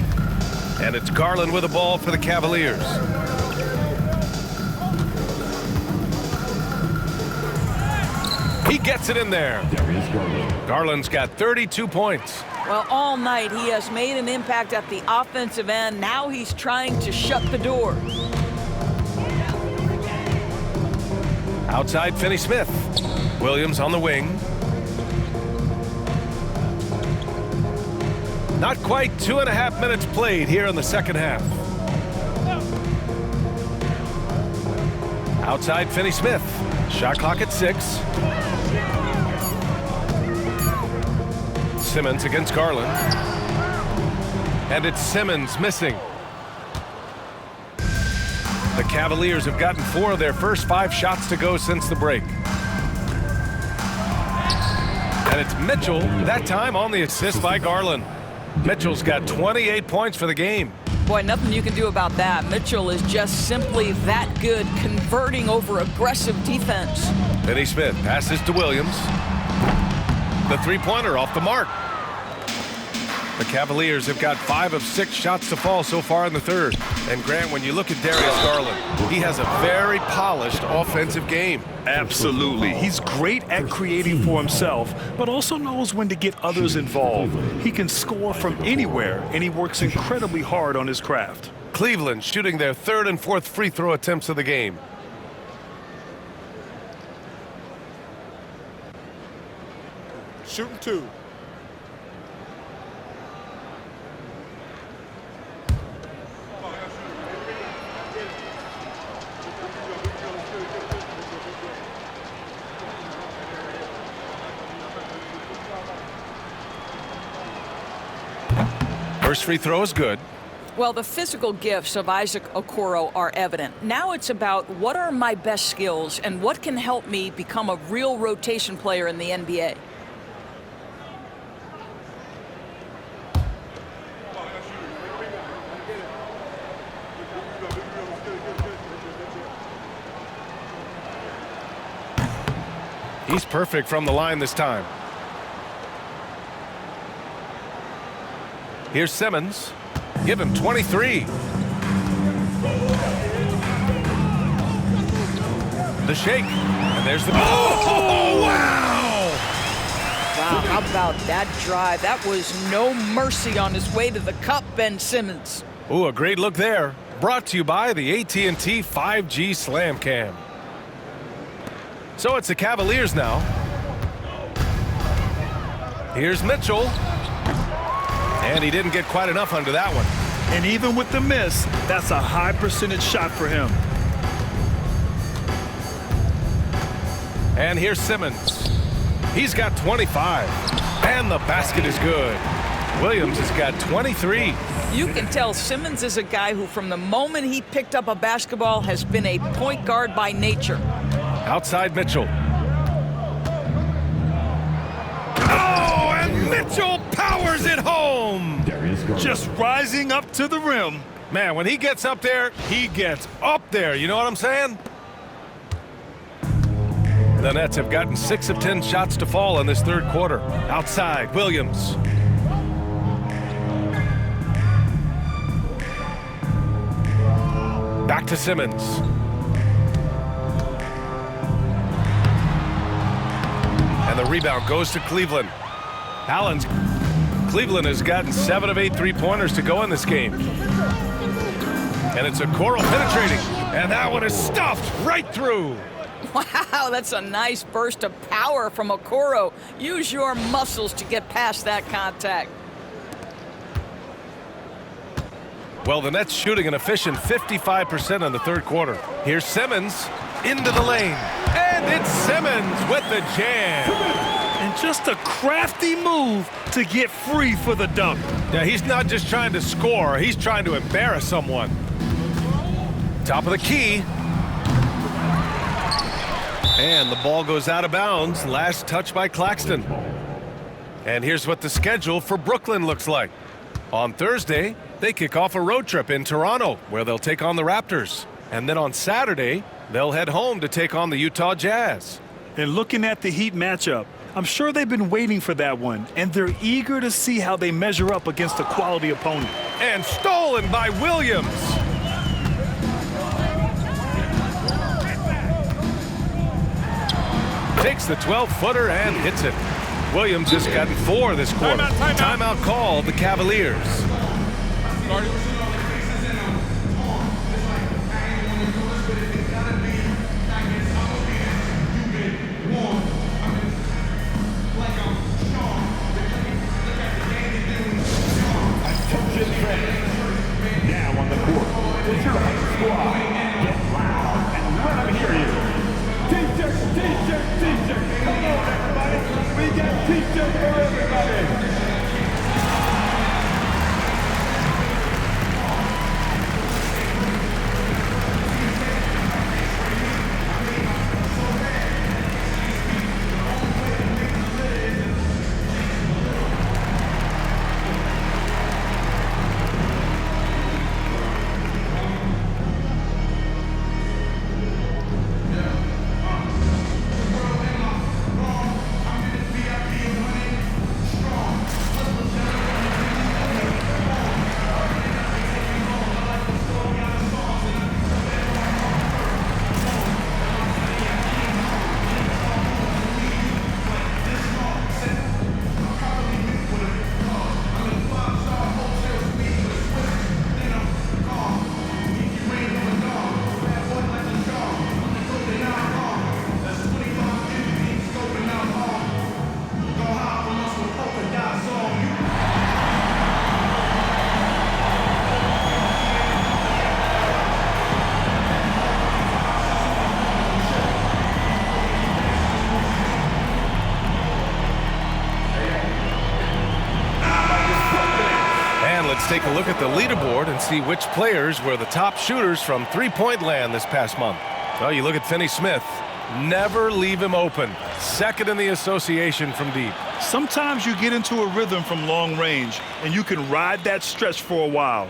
And it's Garland with the ball for the Cavaliers. He gets it in there. Garland's got 32 points. Well, all night he has made an impact at the offensive end. Now he's trying to shut the door. Outside, Finney-Smith. Williams on the wing. Not quite 2.5 minutes played here in the second half. Outside, Finney-Smith. Shot clock at 6. Simmons against Garland. And it's Simmons missing. The Cavaliers have gotten 4 of their first 5 shots to go since the break. And it's Mitchell, that time on the assist by Garland. Mitchell's got 28 points for the game. Boy, nothing you can do about that. Mitchell is just simply that good, converting over aggressive defense. Finney-Smith passes to Williams. The three-pointer off the mark. The Cavaliers have got 5 of 6 shots to fall so far in the third. And Grant, when you look at Darius Garland, he has a very polished offensive game. Absolutely. He's great at creating for himself, but also knows when to get others involved. He can score from anywhere, and he works incredibly hard on his craft. Cleveland shooting their 3rd and 4th free throw attempts of the game. Shooting 2. first free throw is good. Well, the physical gifts of Isaac Okoro are evident. Now it's about what are my best skills and what can help me become a real rotation player in the NBA. He's perfect from the line this time. Here's Simmons. Give him 23. The shake. And there's the... Oh, wow! Wow, how about that drive? That was no mercy on his way to the cup, Ben Simmons. Ooh, a great look there. Brought to you by the AT&T 5G Slam Cam. So it's the Cavaliers now. Here's Mitchell. And he didn't get quite enough under that one. And even with the miss, that's a high percentage shot for him. And here's Simmons. He's got 25. And the basket is good. Williams has got 23. You can tell Simmons is a guy who, from the moment he picked up a basketball, has been a point guard by nature. Outside Mitchell. Oh, and Mitchell powers it home. Darius Garland. Just rising up to the rim. Man, when he gets up there, he gets up there. You know what I'm saying? The Nets have gotten 6 of 10 shots to fall in this third quarter. Outside, Williams. Back to Simmons. And the rebound goes to Cleveland. Cleveland has gotten 7 of 8 3-pointers to go in this game. And it's Okoro penetrating. And that one is stuffed right through. Wow, that's a nice burst of power from Okoro. Use your muscles to get past that contact. Well, the Nets shooting an efficient 55% in the third quarter. Here's Simmons into the lane. And it's Simmons with the jam. And just a crafty move to get free for the dunk. Yeah, he's not just trying to score. He's trying to embarrass someone. Top of the key. And the ball goes out of bounds. Last touch by Claxton. And here's what the schedule for Brooklyn looks like. On Thursday, they kick off a road trip in Toronto, where they'll take on the Raptors. And then on Saturday, they'll head home to take on the Utah Jazz. And looking at the Heat matchup, I'm sure they've been waiting for that one, and they're eager to see how they measure up against a quality opponent. And stolen by Williams. Takes the 12-footer and hits it. Williams has gotten 4 this quarter. Timeout called the Cavaliers. Now on the court, it's your high squad. Get loud and let them hear you. T-shirt, T-shirt, T-shirt. Come on, everybody. We got T-shirts for everybody. look at the leaderboard and see which players were the top shooters from three-point land this past month. Well, you look at Finney Smith. Never leave him open. Second in the association from deep. Sometimes you get into a rhythm from long range, and you can ride that stretch for a while.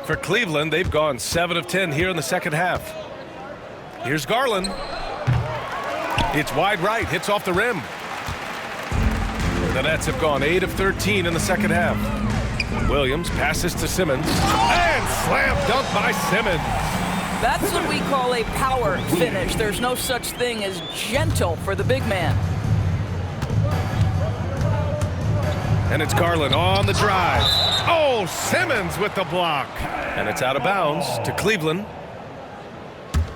For Cleveland, they've gone 7 of 10 here in the second half. Here's Garland. It's wide right, hits off the rim. The Nets have gone 8 of 13 in the second half. Williams passes to Simmons. And slam dunk by Simmons. That's what we call a power finish. There's no such thing as gentle for the big man. And it's Garland on the drive. Oh, Simmons with the block. And it's out of bounds to Cleveland.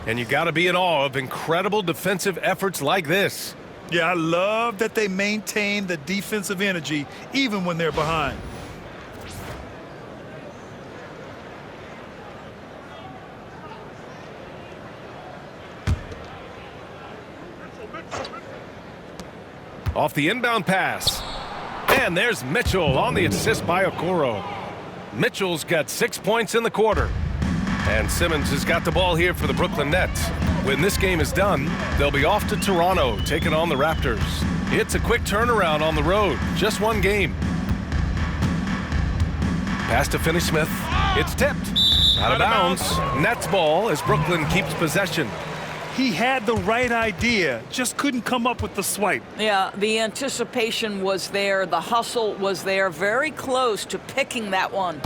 And you got to be in awe of incredible defensive efforts like this. Yeah, I love that they maintain the defensive energy even when they're behind. Off the inbound pass. And there's Mitchell on the assist by Okoro. Mitchell's got 6 points in the quarter. And Simmons has got the ball here for the Brooklyn Nets. When this game is done, they'll be off to Toronto, taking on the Raptors. It's a quick turnaround on the road. Just one game. Pass to Finney Smith. It's tipped. Out of bounds. Nets ball as Brooklyn keeps possession. He had the right idea, just couldn't come up with the swipe. Yeah, the anticipation was there. The hustle was there. Very close to picking that one.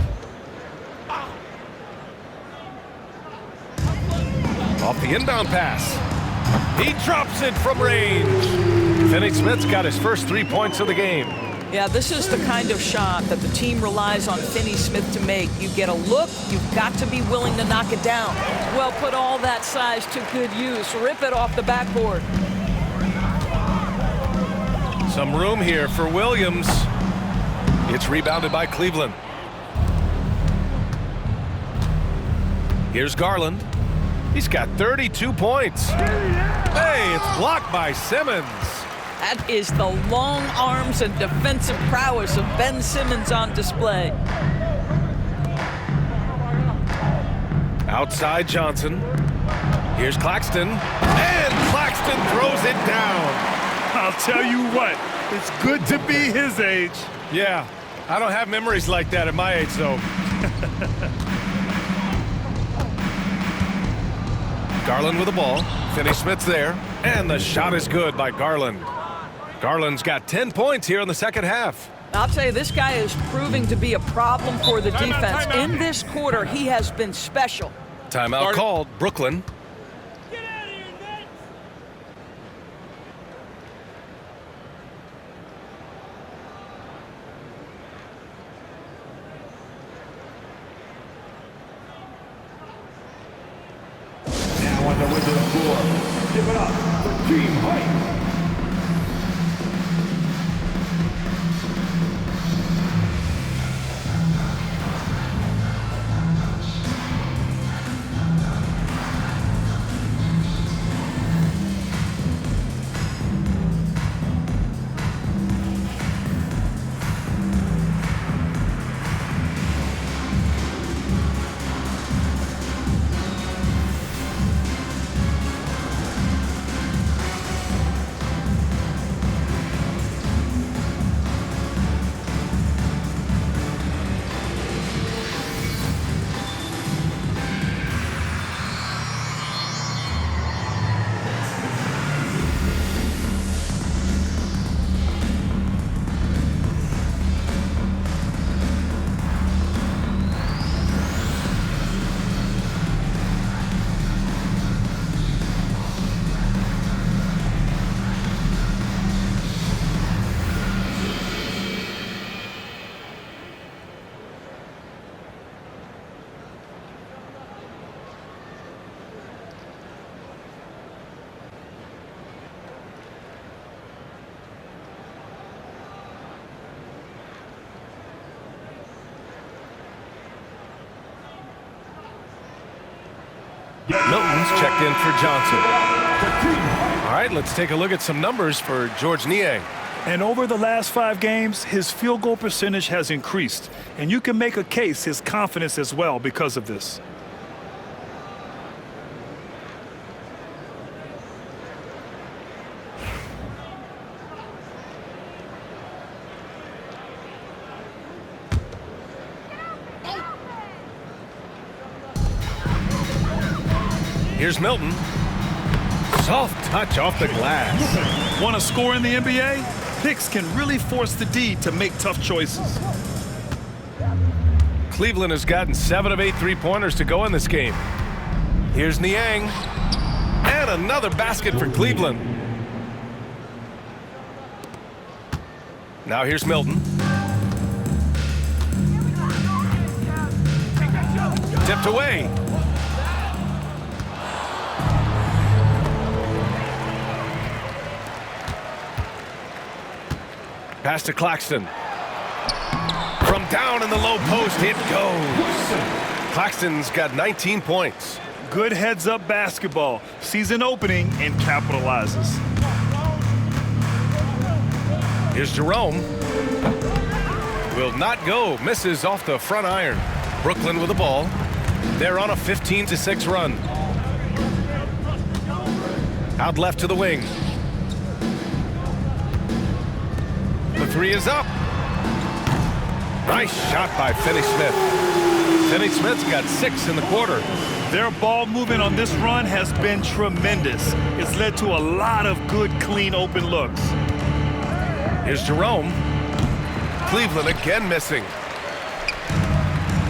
Off the inbound pass. He drops it from range. Finney Smith's got his first 3 points of the game. Yeah, this is the kind of shot that the team relies on Finney Smith to make. You get a look, you've got to be willing to knock it down. Well, put all that size to good use. Rip it off the backboard. Some room here for Williams. It's rebounded by Cleveland. Here's Garland. He's got 32 points. Hey, it's blocked by Simmons. That is the long arms and defensive prowess of Ben Simmons on display. Outside Johnson. Here's Claxton. And Claxton throws it down. I'll tell you what, it's good to be his age. Yeah, I don't have memories like that at my age, though. Garland with the ball. Finney Smith's there. And the shot is good by Garland. Garland's got 10 points here in the second half. I'll tell you, this guy is proving to be a problem for the defense. In this quarter, he has been special. Timeout called. Brooklyn. Get out of here, Nets! Now on the way to the floor. Give it up for Team Height. Milton's checked in for Johnson. All right, let's take a look at some numbers for Georges Niang. And over the last 5 games, his field goal percentage has increased. And you can make a case his confidence as well because of this. Here's Milton. Soft touch off the glass. Want to score in the NBA? Picks can really force the D to make tough choices. Cleveland has gotten 7 of 8 3-pointers to go in this game. Here's Niang. And another basket for Cleveland. Now here's Milton. Tipped away. Pass to Claxton. From down in the low post, it goes. Claxton's got 19 points. Good heads-up basketball. Sees an opening and capitalizes. Here's Jerome. Will not go. Misses off the front iron. Brooklyn with the ball. They're on a 15-6 run. Out left to the wing. The 3 is up. Nice shot by Finney-Smith. Finney-Smith's got 6 in the quarter. Their ball movement on this run has been tremendous. It's led to a lot of good, clean, open looks. Here's Jerome. Cleveland again missing.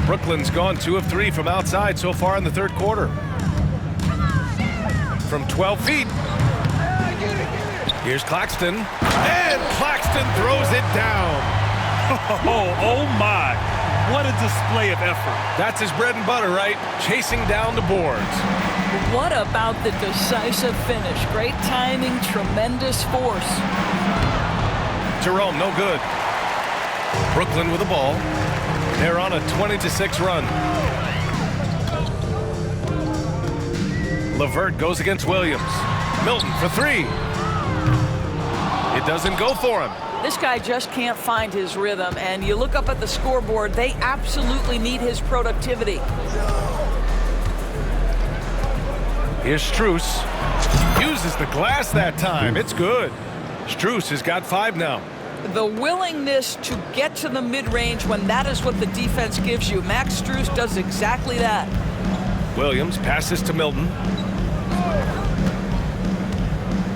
Brooklyn's gone 2 of 3 from outside so far in the third quarter. From 12 feet. Here's Claxton. And Claxton throws it down. Oh my. What a display of effort. That's his bread and butter, right? Chasing down the boards. What about the decisive finish? Great timing, tremendous force. Jerome, no good. Brooklyn with the ball. They're on a 20-6 run. LeVert goes against Williams. Milton for 3. It doesn't go for him. This guy just can't find his rhythm, and you look up at the scoreboard, they absolutely need his productivity. Here's Strus. Uses the glass that time. It's good. Strus has got 5 now. The willingness to get to the mid-range when that is what the defense gives you. Max Strus does exactly that. Williams passes to Milton.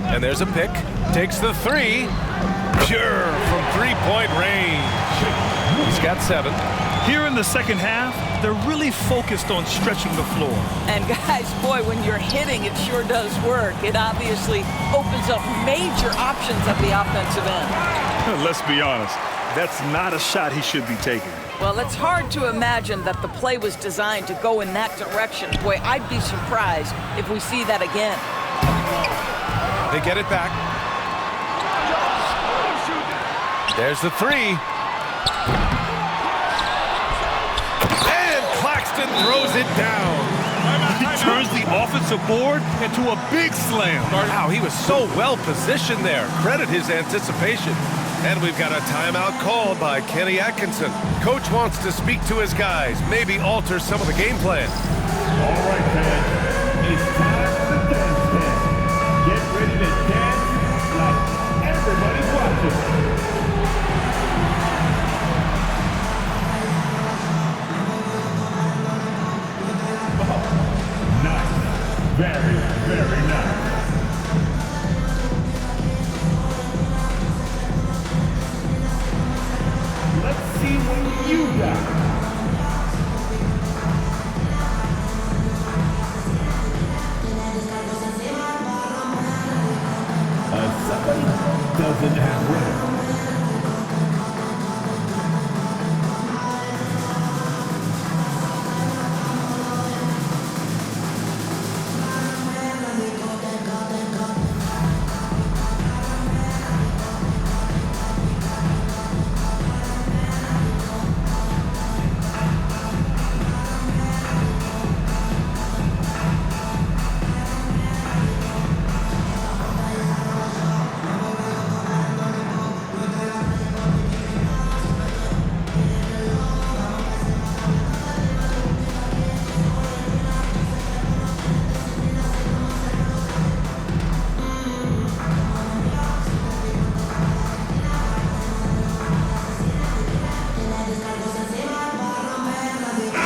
And there's a pick. Takes the 3. Pure from 3-point range. He's got 7. Here in the second half, they're really focused on stretching the floor. And guys, boy, when you're hitting, it sure does work. It obviously opens up major options at the offensive end. Let's be honest, that's not a shot he should be taking. Well, it's hard to imagine that the play was designed to go in that direction. Boy, I'd be surprised if we see that again. They get it back. There's the 3. And Claxton throws it down. He turns the offensive board into a big slam. Wow, he was so well positioned there. Credit his anticipation. And we've got a timeout called by Kenny Atkinson. Coach wants to speak to his guys, maybe alter some of the game plan. All right, fans. It's time to dance. Get ready to dance like everybody's watching. Very, very nice. Let's see what you got. Somebody doesn't have rhythm.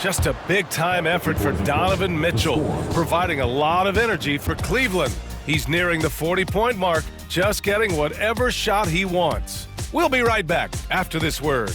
Just a big-time effort for Donovan Mitchell, providing a lot of energy for Cleveland. He's nearing the 40-point mark, just getting whatever shot he wants. We'll be right back after this word.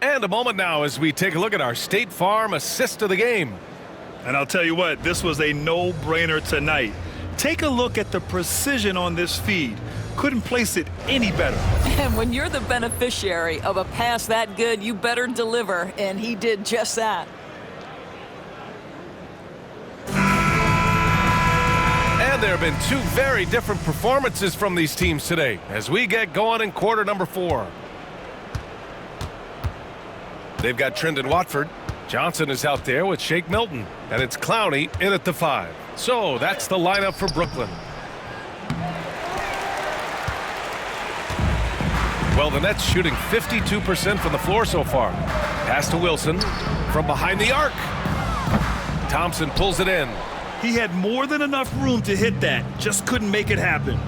And a moment now as we take a look at our State Farm assist of the game. And I'll tell you what, this was a no-brainer tonight. Take a look at the precision on this feed. Couldn't place it any better. And when you're the beneficiary of a pass that good, you better deliver, and he did just that. And there have been two very different performances from these teams today as we get going in quarter number 4. They've got Trendon Watford. Johnson is out there with Shake Milton. And it's Clowney in at the 5. So that's the lineup for Brooklyn. Well, the Nets shooting 52% from the floor so far. Pass to Wilson from behind the arc. Thompson pulls it in. He had more than enough room to hit that. Just couldn't make it happen.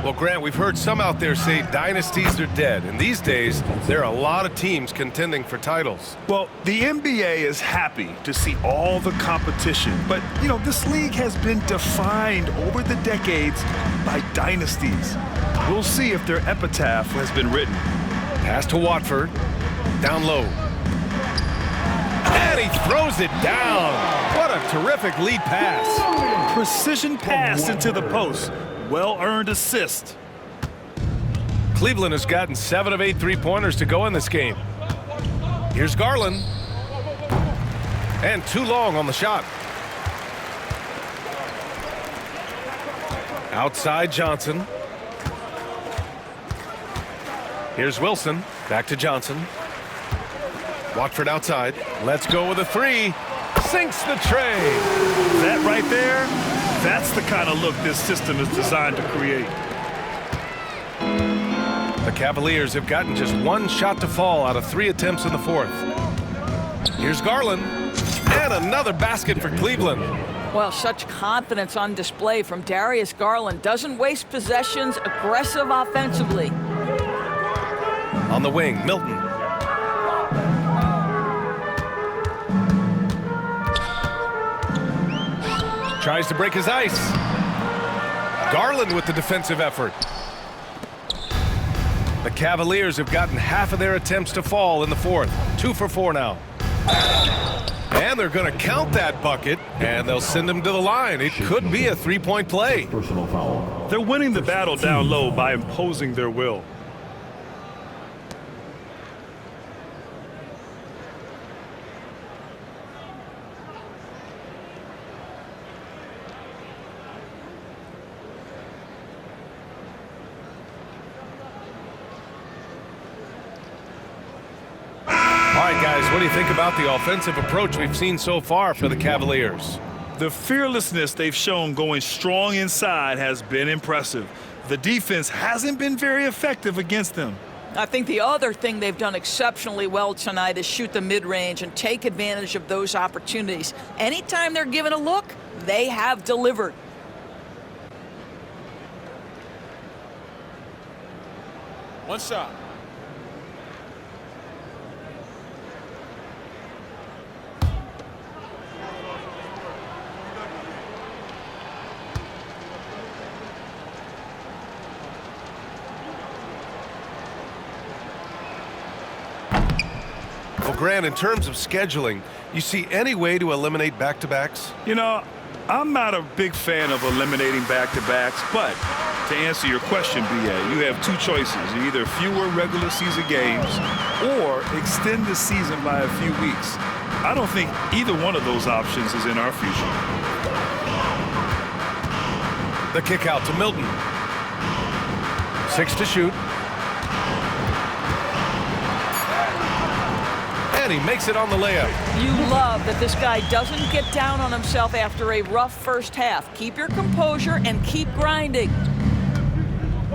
Well, Grant, we've heard some out there say dynasties are dead. And these days, there are a lot of teams contending for titles. Well, the NBA is happy to see all the competition. But, you know, this league has been defined over the decades by dynasties. We'll see if their epitaph has been written. Pass to Watford. Down low. And he throws it down. What a terrific lead pass. Precision pass into the post. Well-earned assist. Cleveland has gotten 7 of 8 3-pointers to go in this game. Here's Garland. And too long on the shot. Outside Johnson. Here's Wilson. Back to Johnson. Watford outside. Let's go with a 3. Sinks the tray. That right there, that's the kind of look this system is designed to create. The Cavaliers have gotten just 1 shot to fall out of 3 attempts in the 4th. Here's Garland. And another basket for Cleveland. Well, such confidence on display from Darius Garland. Doesn't waste possessions, aggressive offensively. On the wing, Milton. Tries to break his ice. Garland with the defensive effort. The Cavaliers have gotten half of their attempts to fall in the 4th. 2 for 4 now. And they're going to count that bucket, and they'll send him to the line. It could be a 3-point play. Personal foul. They're winning the battle down low by imposing their will. Guys, what do you think about the offensive approach we've seen so far for the Cavaliers? The fearlessness they've shown going strong inside has been impressive. The defense hasn't been very effective against them. I think the other thing they've done exceptionally well tonight is shoot the mid-range and take advantage of those opportunities. Anytime they're given a look, they have delivered. One shot. Well, Grant, in terms of scheduling, you see any way to eliminate back-to-backs? You know, I'm not a big fan of eliminating back-to-backs, but to answer your question, B.A., you have 2 choices. Either fewer regular season games or extend the season by a few weeks. I don't think either one of those options is in our future. The kick out to Milton. 6 to shoot. And he makes it on the layup. You love that this guy doesn't get down on himself after a rough first half. Keep your composure and keep grinding.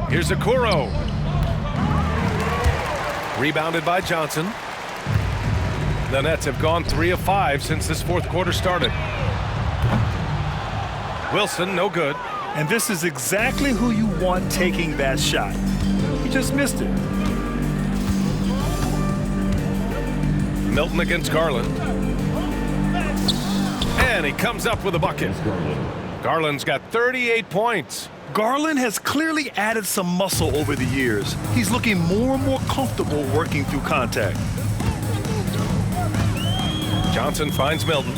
Here's Okoro. Rebounded by Johnson. The Nets have gone 3 of 5 since this fourth quarter started. Wilson, no good. And this is exactly who you want taking that shot. He just missed it. Milton against Garland. And he comes up with a bucket. Garland's got 38 points. Garland has clearly added some muscle over the years. He's looking more and more comfortable working through contact. Johnson finds Milton.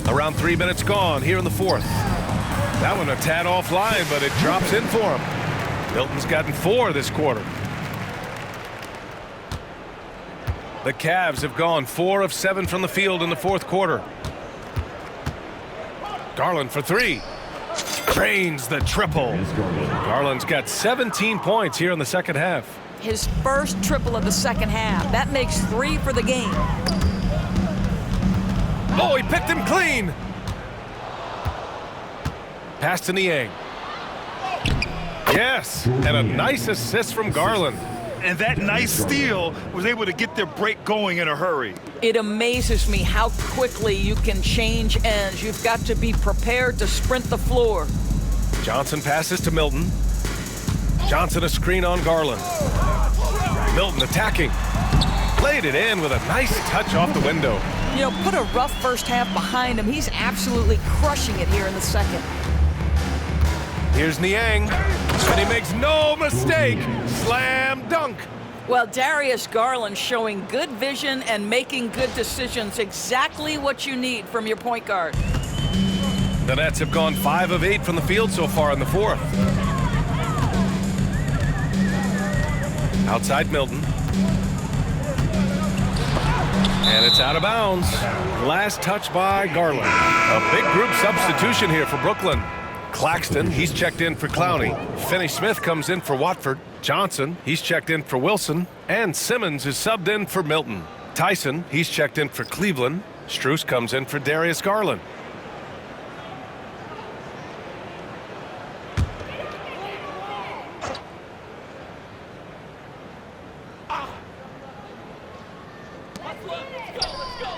Around 3 minutes gone here in the fourth. That one a tad offline, but it drops in for him. Milton's gotten 4 this quarter. The Cavs have gone 4 of 7 from the field in the fourth quarter. Garland for 3. Drains the triple. Garland's got 17 points here in the second half. His first triple of the second half. That makes 3 for the game. Oh, he picked him clean. Pass to Niang. Yes, and a nice assist from Garland. And that nice steal was able to get their break going in a hurry. It amazes me how quickly you can change ends. You've got to be prepared to sprint the floor. Johnson passes to Milton. Johnson a screen on Garland. Milton attacking. Laid it in with a nice touch off the window. You know, put a rough first half behind him. He's absolutely crushing it here in the second. Here's Niang, and he makes no mistake. Slam dunk. Well, Darius Garland showing good vision and making good decisions. Exactly what you need from your point guard. The Nets have gone 5 of 8 from the field so far in the fourth. Outside Milton. And it's out of bounds. Last touch by Garland. A big group substitution here for Brooklyn. Claxton, he's checked in for Clowney. Finney-Smith comes in for Watford. Johnson, he's checked in for Wilson. And Simmons is subbed in for Milton. Tyson, he's checked in for Cleveland. Strus comes in for Darius Garland.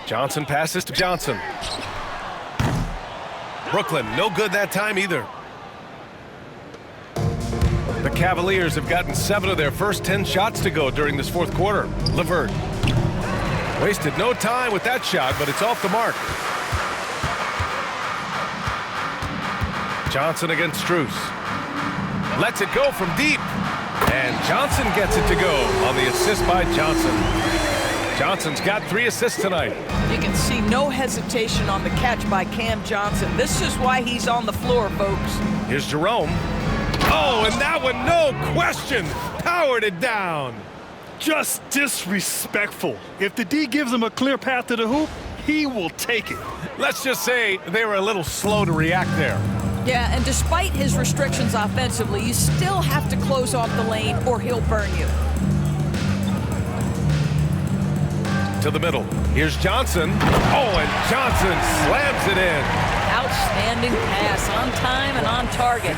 Johnson passes to Johnson. Brooklyn, no good that time either. The Cavaliers have gotten 7 of their first 10 shots to go during this fourth quarter. LeVert wasted no time with that shot, but it's off the mark. Johnson against Strus. Lets it go from deep. And Johnson gets it to go on the assist by Johnson. Johnson's got 3 assists tonight. You can see no hesitation on the catch by Cam Johnson. This is why he's on the floor, folks. Here's Jerome. Oh, and that one, no question, powered it down. Just disrespectful. If the D gives him a clear path to the hoop, he will take it. Let's just say they were a little slow to react there. Yeah, and despite his restrictions offensively, you still have to close off the lane or he'll burn you. To the middle. Here's Johnson. Oh, and Johnson slams it in. Outstanding pass, on time and on target.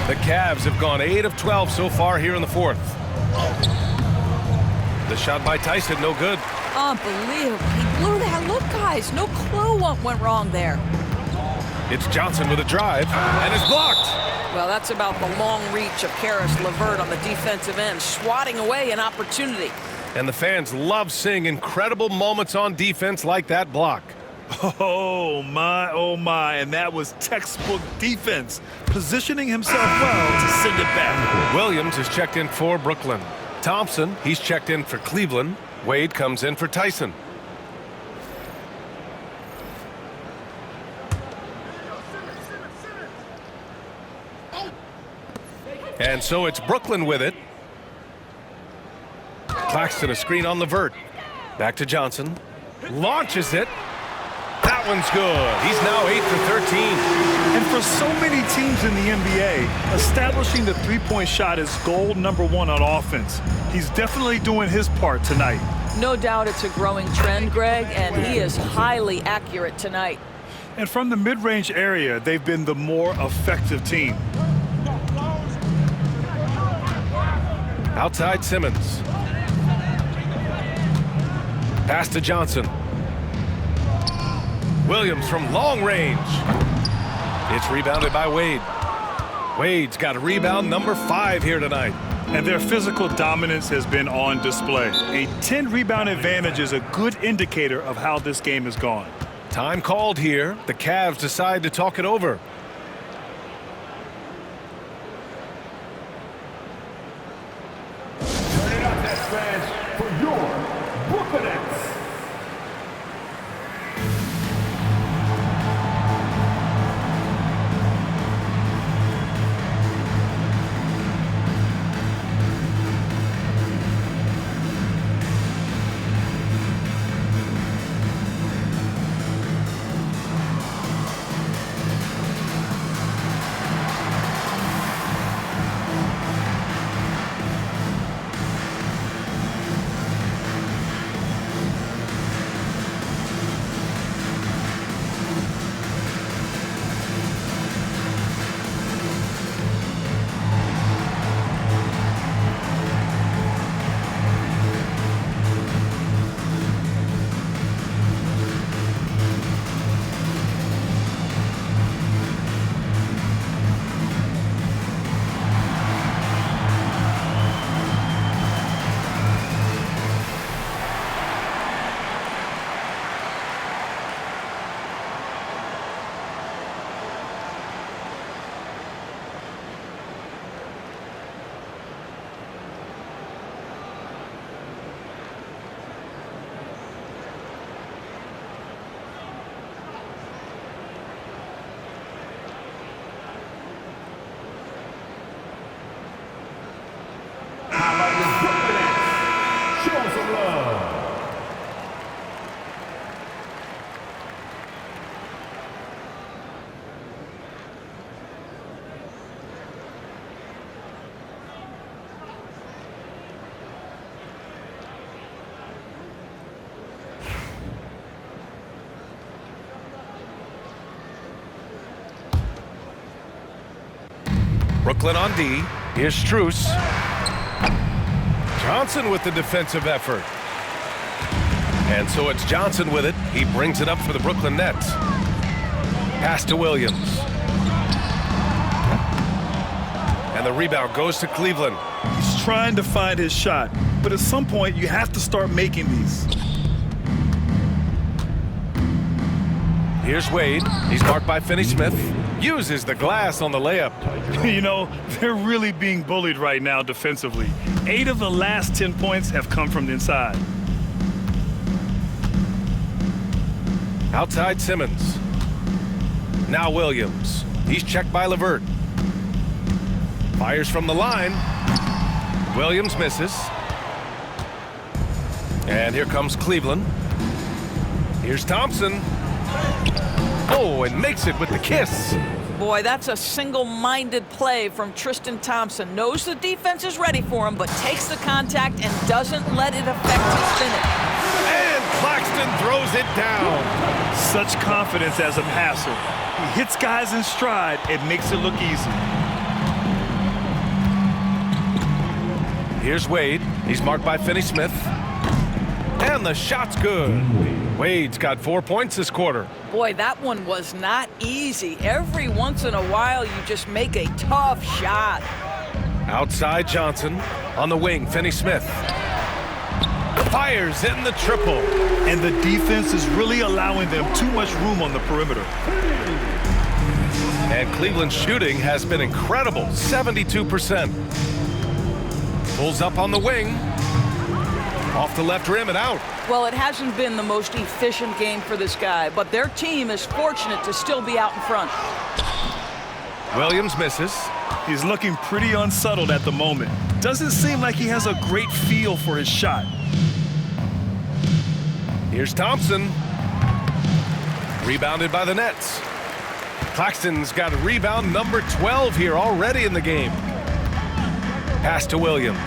The Cavs have gone 8 of 12 so far here in the fourth. The shot by Tyson, no good. Unbelievable. He blew that. Look, guys, no clue what went wrong there. It's Johnson with a drive, and it's blocked. Well, that's about the long reach of Caris LeVert on the defensive end, swatting away an opportunity. And the fans love seeing incredible moments on defense like that block. Oh, my, and that was textbook defense, positioning himself well to send it back. Williams is checked in for Brooklyn. Thompson, he's checked in for Cleveland. Wade comes in for Tyson. And so it's Brooklyn with it. Claxton a screen on LeVert. Back to Johnson. Launches it. That one's good. He's now 8 for 13. And for so many teams in the NBA, establishing the three-point shot is goal number 1 on offense. He's definitely doing his part tonight. No doubt it's a growing trend, Greg, and he is highly accurate tonight. And from the mid-range area, they've been the more effective team. Outside Simmons. Pass to Johnson. Williams from long range. It's rebounded by Wade. Wade's got a rebound number 5 here tonight. And their physical dominance has been on display. A 10-rebound advantage is a good indicator of how this game has gone. Time called here. The Cavs decide to talk it over. Turn it up, Nets fans, for your Brooklyn Nets. Brooklyn on D. Here's Strus. Johnson with the defensive effort. And so it's Johnson with it. He brings it up for the Brooklyn Nets. Pass to Williams. And the rebound goes to Cleveland. He's trying to find his shot, but at some point you have to start making these. Here's Wade. He's marked by Finney-Smith. Uses the glass on the layup. You know, they're really being bullied right now defensively. 8 of the last 10 points have come from the inside. Outside Simmons. Now Williams. He's checked by LeVert. Fires from the line. Williams misses. And here comes Cleveland. Here's Thompson. Oh, and makes it with the kiss. Boy, that's a single-minded play from Tristan Thompson. Knows the defense is ready for him, but takes the contact and doesn't let it affect his finish. And Claxton throws it down. Such confidence as a passer. He hits guys in stride. It makes it look easy. Here's Wade. He's marked by Finney-Smith. And the shot's good. Wade's got 4 points this quarter. Boy, that one was not easy. Every once in a while, you just make a tough shot. Outside Johnson. On the wing, Finney-Smith. Fires in the triple. And the defense is really allowing them too much room on the perimeter. And Cleveland's shooting has been incredible, 72%. Pulls up on the wing. Off the left rim and out. Well, it hasn't been the most efficient game for this guy, but their team is fortunate to still be out in front. Williams misses. He's looking pretty unsettled at the moment. Doesn't seem like he has a great feel for his shot. Here's Thompson. Rebounded by the Nets. Claxton's got a rebound number 12 here already in the game. Pass to Williams.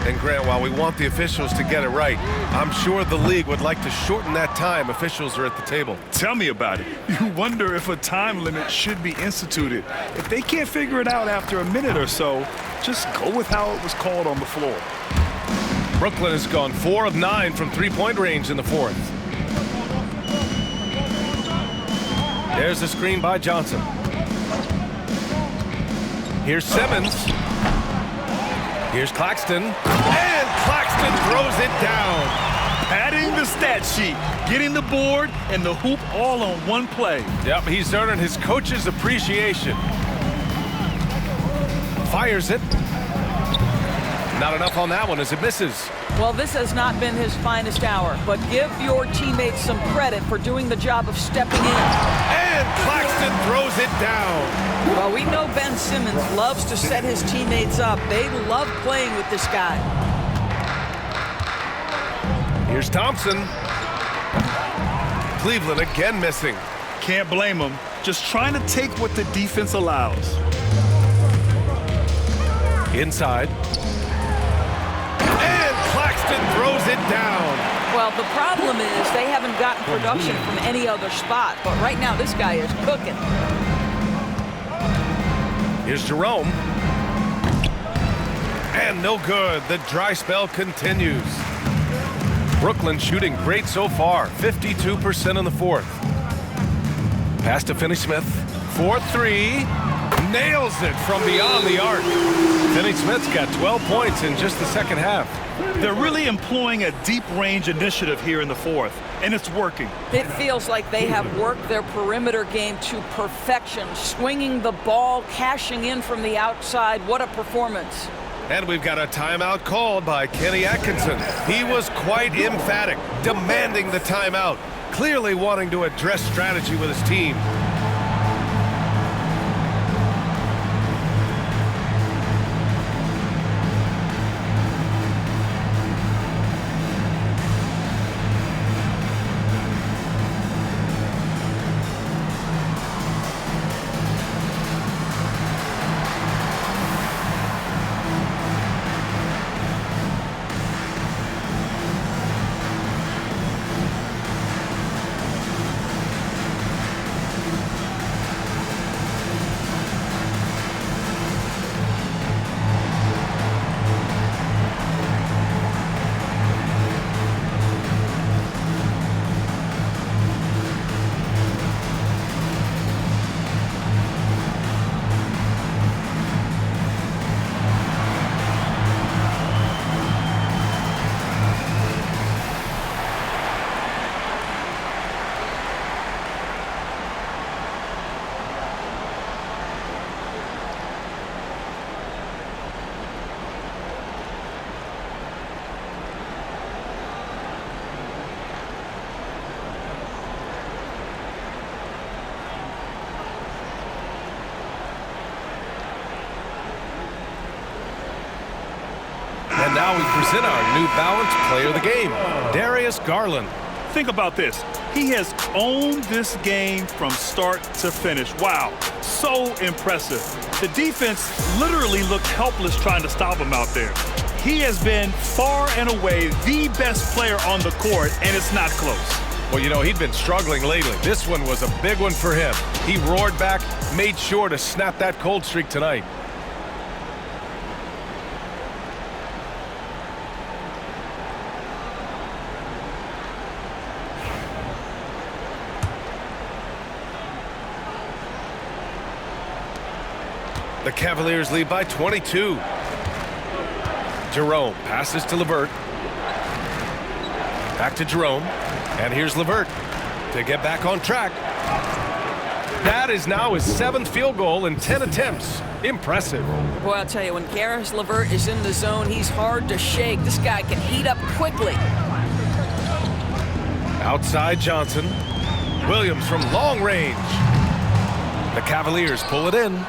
And Grant, while we want the officials to get it right, I'm sure the league would like to shorten that time officials are at the table. Tell me about it. You wonder if a time limit should be instituted. If they can't figure it out after a minute or so, just go with how it was called on the floor. Brooklyn has gone 4 of 9 from three-point range in the fourth. There's the screen by Johnson. Here's Simmons. Here's Claxton. And Claxton throws it down. Padding the stat sheet, getting the board and the hoop all on one play. Yep, he's earning his coach's appreciation. Fires it. Not enough on that one as it misses. Well, this has not been his finest hour, but give your teammates some credit for doing the job of stepping in. And Claxton throws it down. Well, we know Ben Simmons loves to set his teammates up. They love playing with this guy. Here's Thompson. Cleveland again missing. Can't blame him. Just trying to take what the defense allows. Inside. And Claxton throws it down. Well, the problem is they haven't gotten production from any other spot, but right now this guy is cooking. Here's Jerome. And no good. The dry spell continues. Brooklyn shooting great so far. 52% in the fourth. Pass to Finney-Smith. 4-3. Nails it from beyond the arc. Finney-Smith's got 12 points in just the second half. They're really employing a deep range initiative here in the fourth, and it's working. It feels like they have worked their perimeter game to perfection, swinging the ball, cashing in from the outside. What a performance. And we've got a timeout called by Kenny Atkinson. He was quite emphatic, demanding the timeout, clearly wanting to address strategy with his team. And now we present our New Balance Player of the Game, Darius Garland. Think about this. He has owned this game from start to finish. Wow, so impressive. The defense literally looked helpless trying to stop him out there. He has been far and away the best player on the court, and it's not close. Well, you know, he'd been struggling lately. This one was a big one for him. He roared back, made sure to snap that cold streak tonight. The Cavaliers lead by 22. Jerome passes to LeVert. Back to Jerome. And here's LeVert to get back on track. That is now his 7th field goal in 10 attempts. Impressive. Boy, I'll tell you, when Garris LeVert is in the zone, he's hard to shake. This guy can heat up quickly. Outside Johnson. Williams from long range. The Cavaliers pull it in.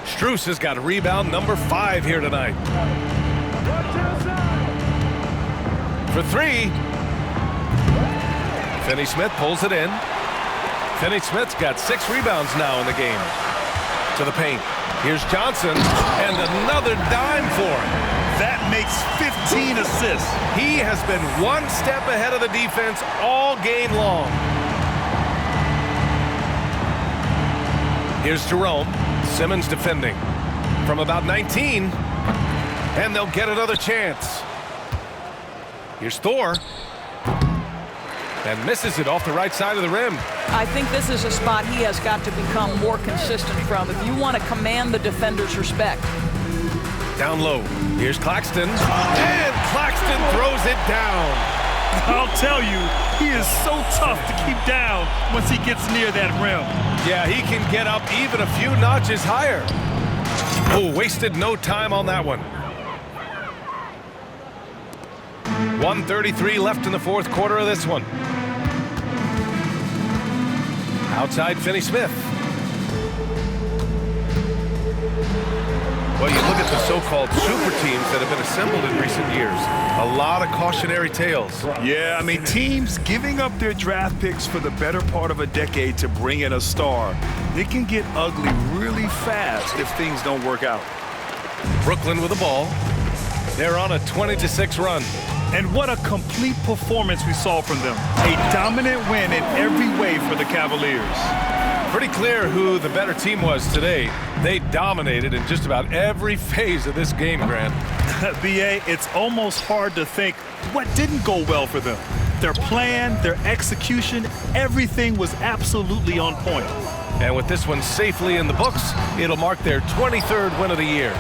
Strus has got rebound number 5 here tonight. For 3. Finney-Smith pulls it in. Finney-Smith's got 6 rebounds now in the game. To the paint. Here's Johnson, and another dime for him. That makes 18 assists. He has been one step ahead of the defense all game long. Here's Jerome. Simmons defending from about 19. And they'll get another chance. Here's Thor. And misses it off the right side of the rim. I think this is a spot he has got to become more consistent from if you want to command the defender's respect. Down low. Here's Claxton. And Claxton throws it down. I'll tell you, he is so tough to keep down once he gets near that rim. Yeah, he can get up even a few notches higher. Oh, wasted no time on that one. 1:33 left in the fourth quarter of this one. Outside Finney-Smith. Well, you look at the so-called super teams that have been assembled in recent years. A lot of cautionary tales. Yeah, I mean, teams giving up their draft picks for the better part of a decade to bring in a star. It can get ugly really fast if things don't work out. Brooklyn with the ball. They're on a 20-6 run. And what a complete performance we saw from them. A dominant win in every way for the Cavaliers. Pretty clear who the better team was today. They dominated in just about every phase of this game, Grant. B.A., it's almost hard to think what didn't go well for them. Their plan, their execution, everything was absolutely on point. And with this one safely in the books, it'll mark their 23rd win of the year.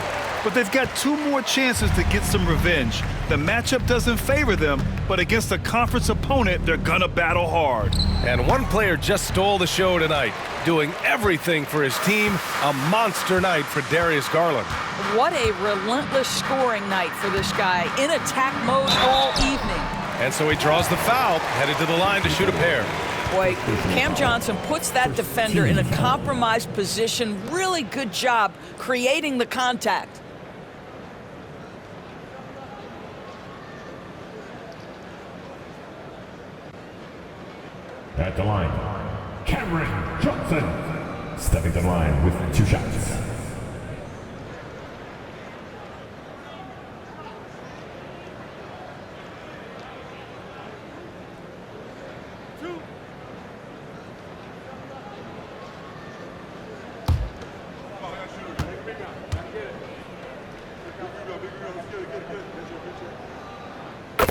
But they've got two more chances to get some revenge. The matchup doesn't favor them, but against a conference opponent, they're gonna battle hard. And one player just stole the show tonight, doing everything for his team. A monster night for Darius Garland. What a relentless scoring night for this guy, in attack mode all evening. And so he draws the foul, headed to the line to shoot a pair. Boy, Cam Johnson puts that defender in a compromised position. Really good job creating the contact. At the line, Cameron Johnson, stepping to the line with 2 shots.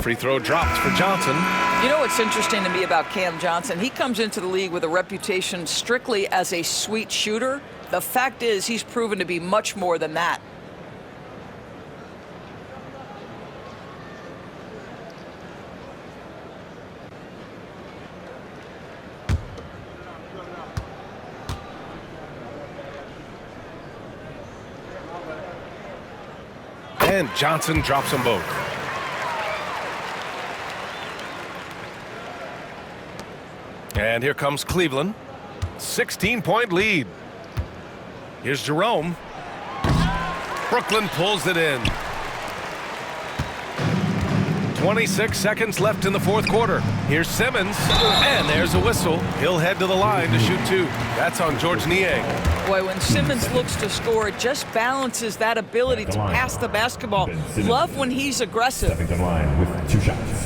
Free throw dropped for Johnson. You know what's interesting to me about Cam Johnson? He comes into the league with a reputation strictly as a sweet shooter. The fact is, he's proven to be much more than that. And Johnson drops them both. And here comes Cleveland. 16-point lead. Here's Jerome. Brooklyn pulls it in. 26 seconds left in the fourth quarter. Here's Simmons. And there's a whistle. He'll head to the line to shoot 2. That's on George Niang. Boy, when Simmons looks to score, it just balances that ability to pass the basketball. Love when he's aggressive. Stepping to the line with 2 shots.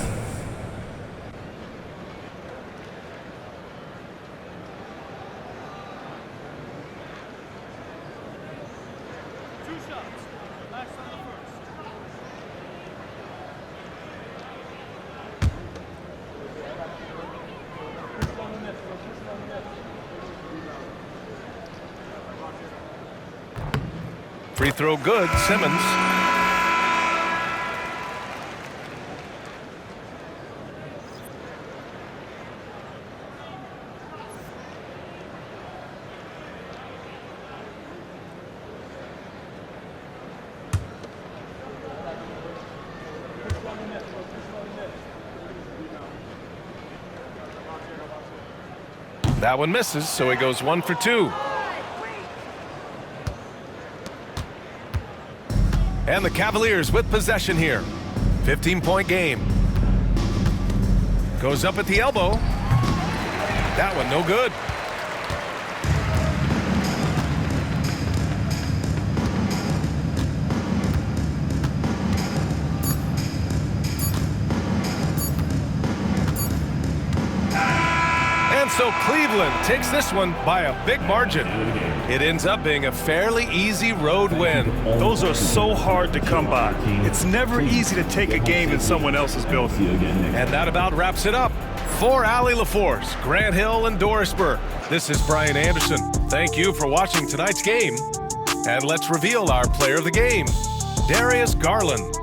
Free throw good, Simmons. That one misses, so he goes 1 for 2. And the Cavaliers with possession here. 15-point game. Goes up at the elbow. That one no good. Brooklyn takes this one by a big margin. It ends up being a fairly easy road win. Those are so hard to come by. It's never easy to take a game in someone else's building. And that about wraps it up. For Allie LaForce, Grant Hill, and Doris Burke, this is Brian Anderson. Thank you for watching tonight's game. And let's reveal our player of the game, Darius Garland.